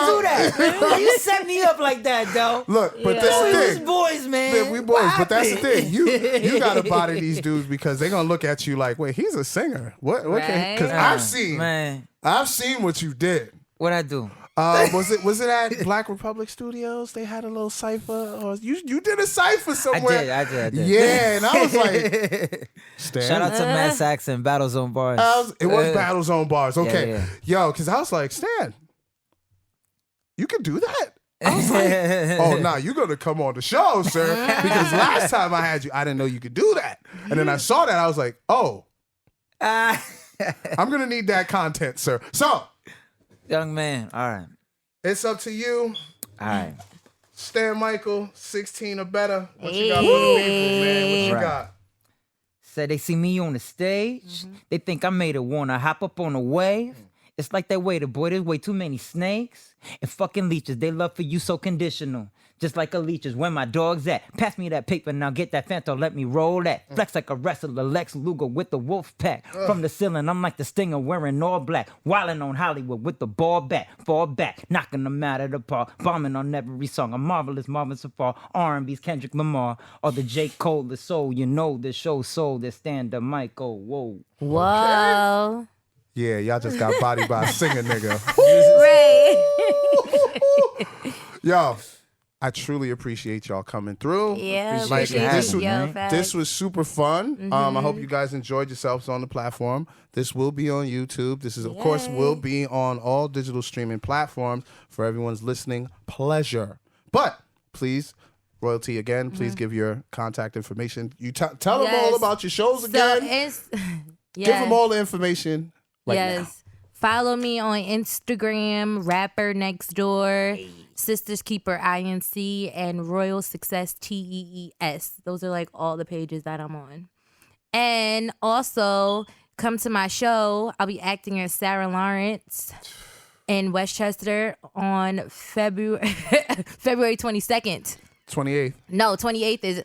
up. Why you set me up like that, though? Look, but Yeah. that's We the was thing. boys, man. Yeah, we boys, What but that's the happened? thing. You gotta bother these dudes because they're gonna look at you like, wait, he's a singer. What can? Because Right. I've seen what you did. What I do? Was it at Black Republic Studios? They had a little cipher, or you did a cipher somewhere. I did. Yeah, and I was like, Stan. Shout out to Matt Saxon, Battlezone Bars. It was Battle Zone Bars. Okay. yeah. Yo, because I was like, Stan, you can do that? I was like, oh, nah, you're going to come on the show, sir. Because last time I had you, I didn't know you could do that. And then I saw that. I was like, oh, I'm going to need that content, sir. So, Young man, all right. it's up to you. All right. Stan Michael, 16 or better. What you got for the people, man? What you Right. got? Said they see me on the stage. They think I made it wanna hop up on a wave. It's like that waiter, boy. There's way too many snakes and fucking leeches. They love for you so conditional. Just like a leeches. Where my dog's at? Pass me that paper now. Get that Fanta. Let me roll that. Flex like a wrestler. Lex Luger with the wolf pack. From the ceiling, I'm like the Stinger wearing all black. Wildin' on Hollywood with the ball bat. Fall back. Knocking them out of the park. Bombing on every song. A marvelous Marvin Safar. R&B's Kendrick Lamar. Or the J. Cole, the soul. You know the show soul. The stand up Michael. Whoa. Whoa. Yeah, y'all just got bodied by a singer nigga. Right. Yo, I truly appreciate y'all coming through. Yeah. Like, appreciate this you, was- yo, man. facts. This was super fun. I hope you guys enjoyed yourselves on the platform. This will be on YouTube. This is, of course, Yay. will be on all digital streaming platforms for everyone's listening pleasure. But please, Royalty, again, please give your contact information. You tell them all Yes. about your shows So again. it's Give them all the information right now. Follow me on Instagram, Rapper Next Door, Sisters Keeper INC, and Royal Success TEES. Those are like all the pages that I'm on. And also come to my show. I'll be acting as Sarah Lawrence in Westchester on February 22nd. 28th. No, 28th is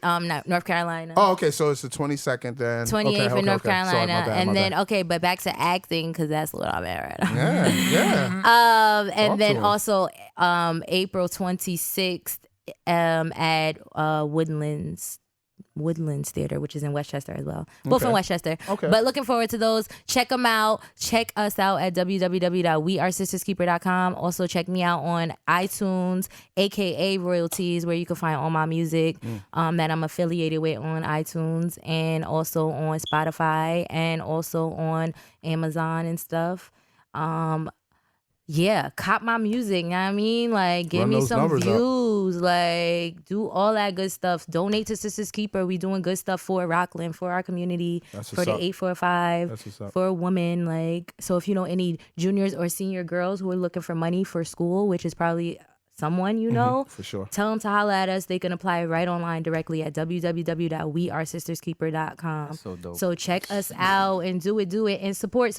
North Carolina. Oh, okay. So it's the 22nd then. 28th okay, in North okay. Sorry, Carolina, my bad, and my then bad. okay, but back to acting because that's what I'm at right now. Yeah. And Talk then to 'em. also April 26th at Woodlands Theater, which is in Westchester as well. Both in Okay. Westchester. Okay. But looking forward to those. Check them out. Check us out at www.wearesisterskeeper.com. Also check me out on iTunes, aka Royalties, where you can find all my music that I'm affiliated with on iTunes, and also on Spotify, and also on Amazon and stuff. Yeah, cop my music, you know what I mean? Like, give Run me those some numbers up. views. Like, do all that good stuff. Donate to Sisters Keeper. We doing good stuff for Rockland, for our community, That's for what's the up. 845, That's what's up. for women. Like, so if you know any juniors or senior girls who are looking for money for school, which is probably someone you know, For sure. tell them to holla at us. They can apply right online directly at www.wearesisterskeeper.com. So dope. So check us out and do it, and support.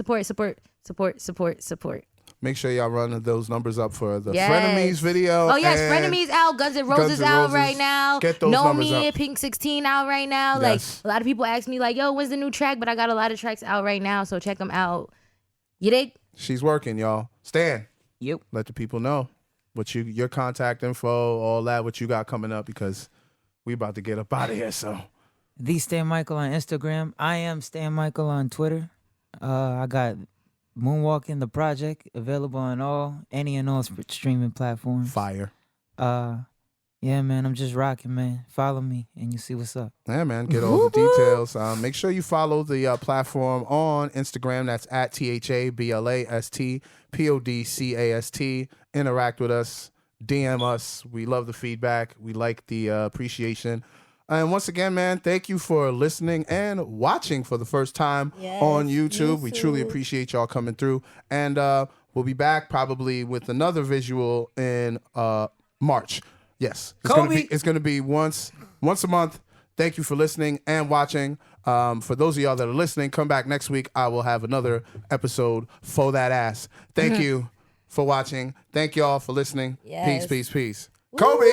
Make sure y'all run those numbers up for the Yes. Frenemies video. Oh yes, and Frenemies out, Guns N' Roses N' out Roses. right now. Get those Know numbers Me up. and Pink 16 out right now. Yes. Like a lot of people ask me like, "Yo, when's the new track?" But I got a lot of tracks out right now, so check them out. You dig? She's working, y'all. Stan, Yep. let the people know what your contact info, all that, what you got coming up, because we about to get up out of here. So The Stan Michael on Instagram. I am Stan Michael on Twitter. I got Moonwalking the Project available on any and all streaming platforms. fire. Yeah, man, I'm just rocking, man. Follow me and you see what's up. Yeah, man. Get all the details. Make sure you follow the platform on Instagram. That's at THABLASTPODCAST. Interact with us. DM us. We love the feedback. We like the appreciation. And once again, man, thank you for listening and watching for the first time on YouTube. We truly appreciate y'all coming through. And we'll be back probably with another visual in March. Yes. It's gonna be once a month. Thank you for listening and watching. For those of y'all that are listening, come back next week. I will have another episode for that ass. Thank you for watching. Thank y'all for listening. Yes. Peace. Kobe.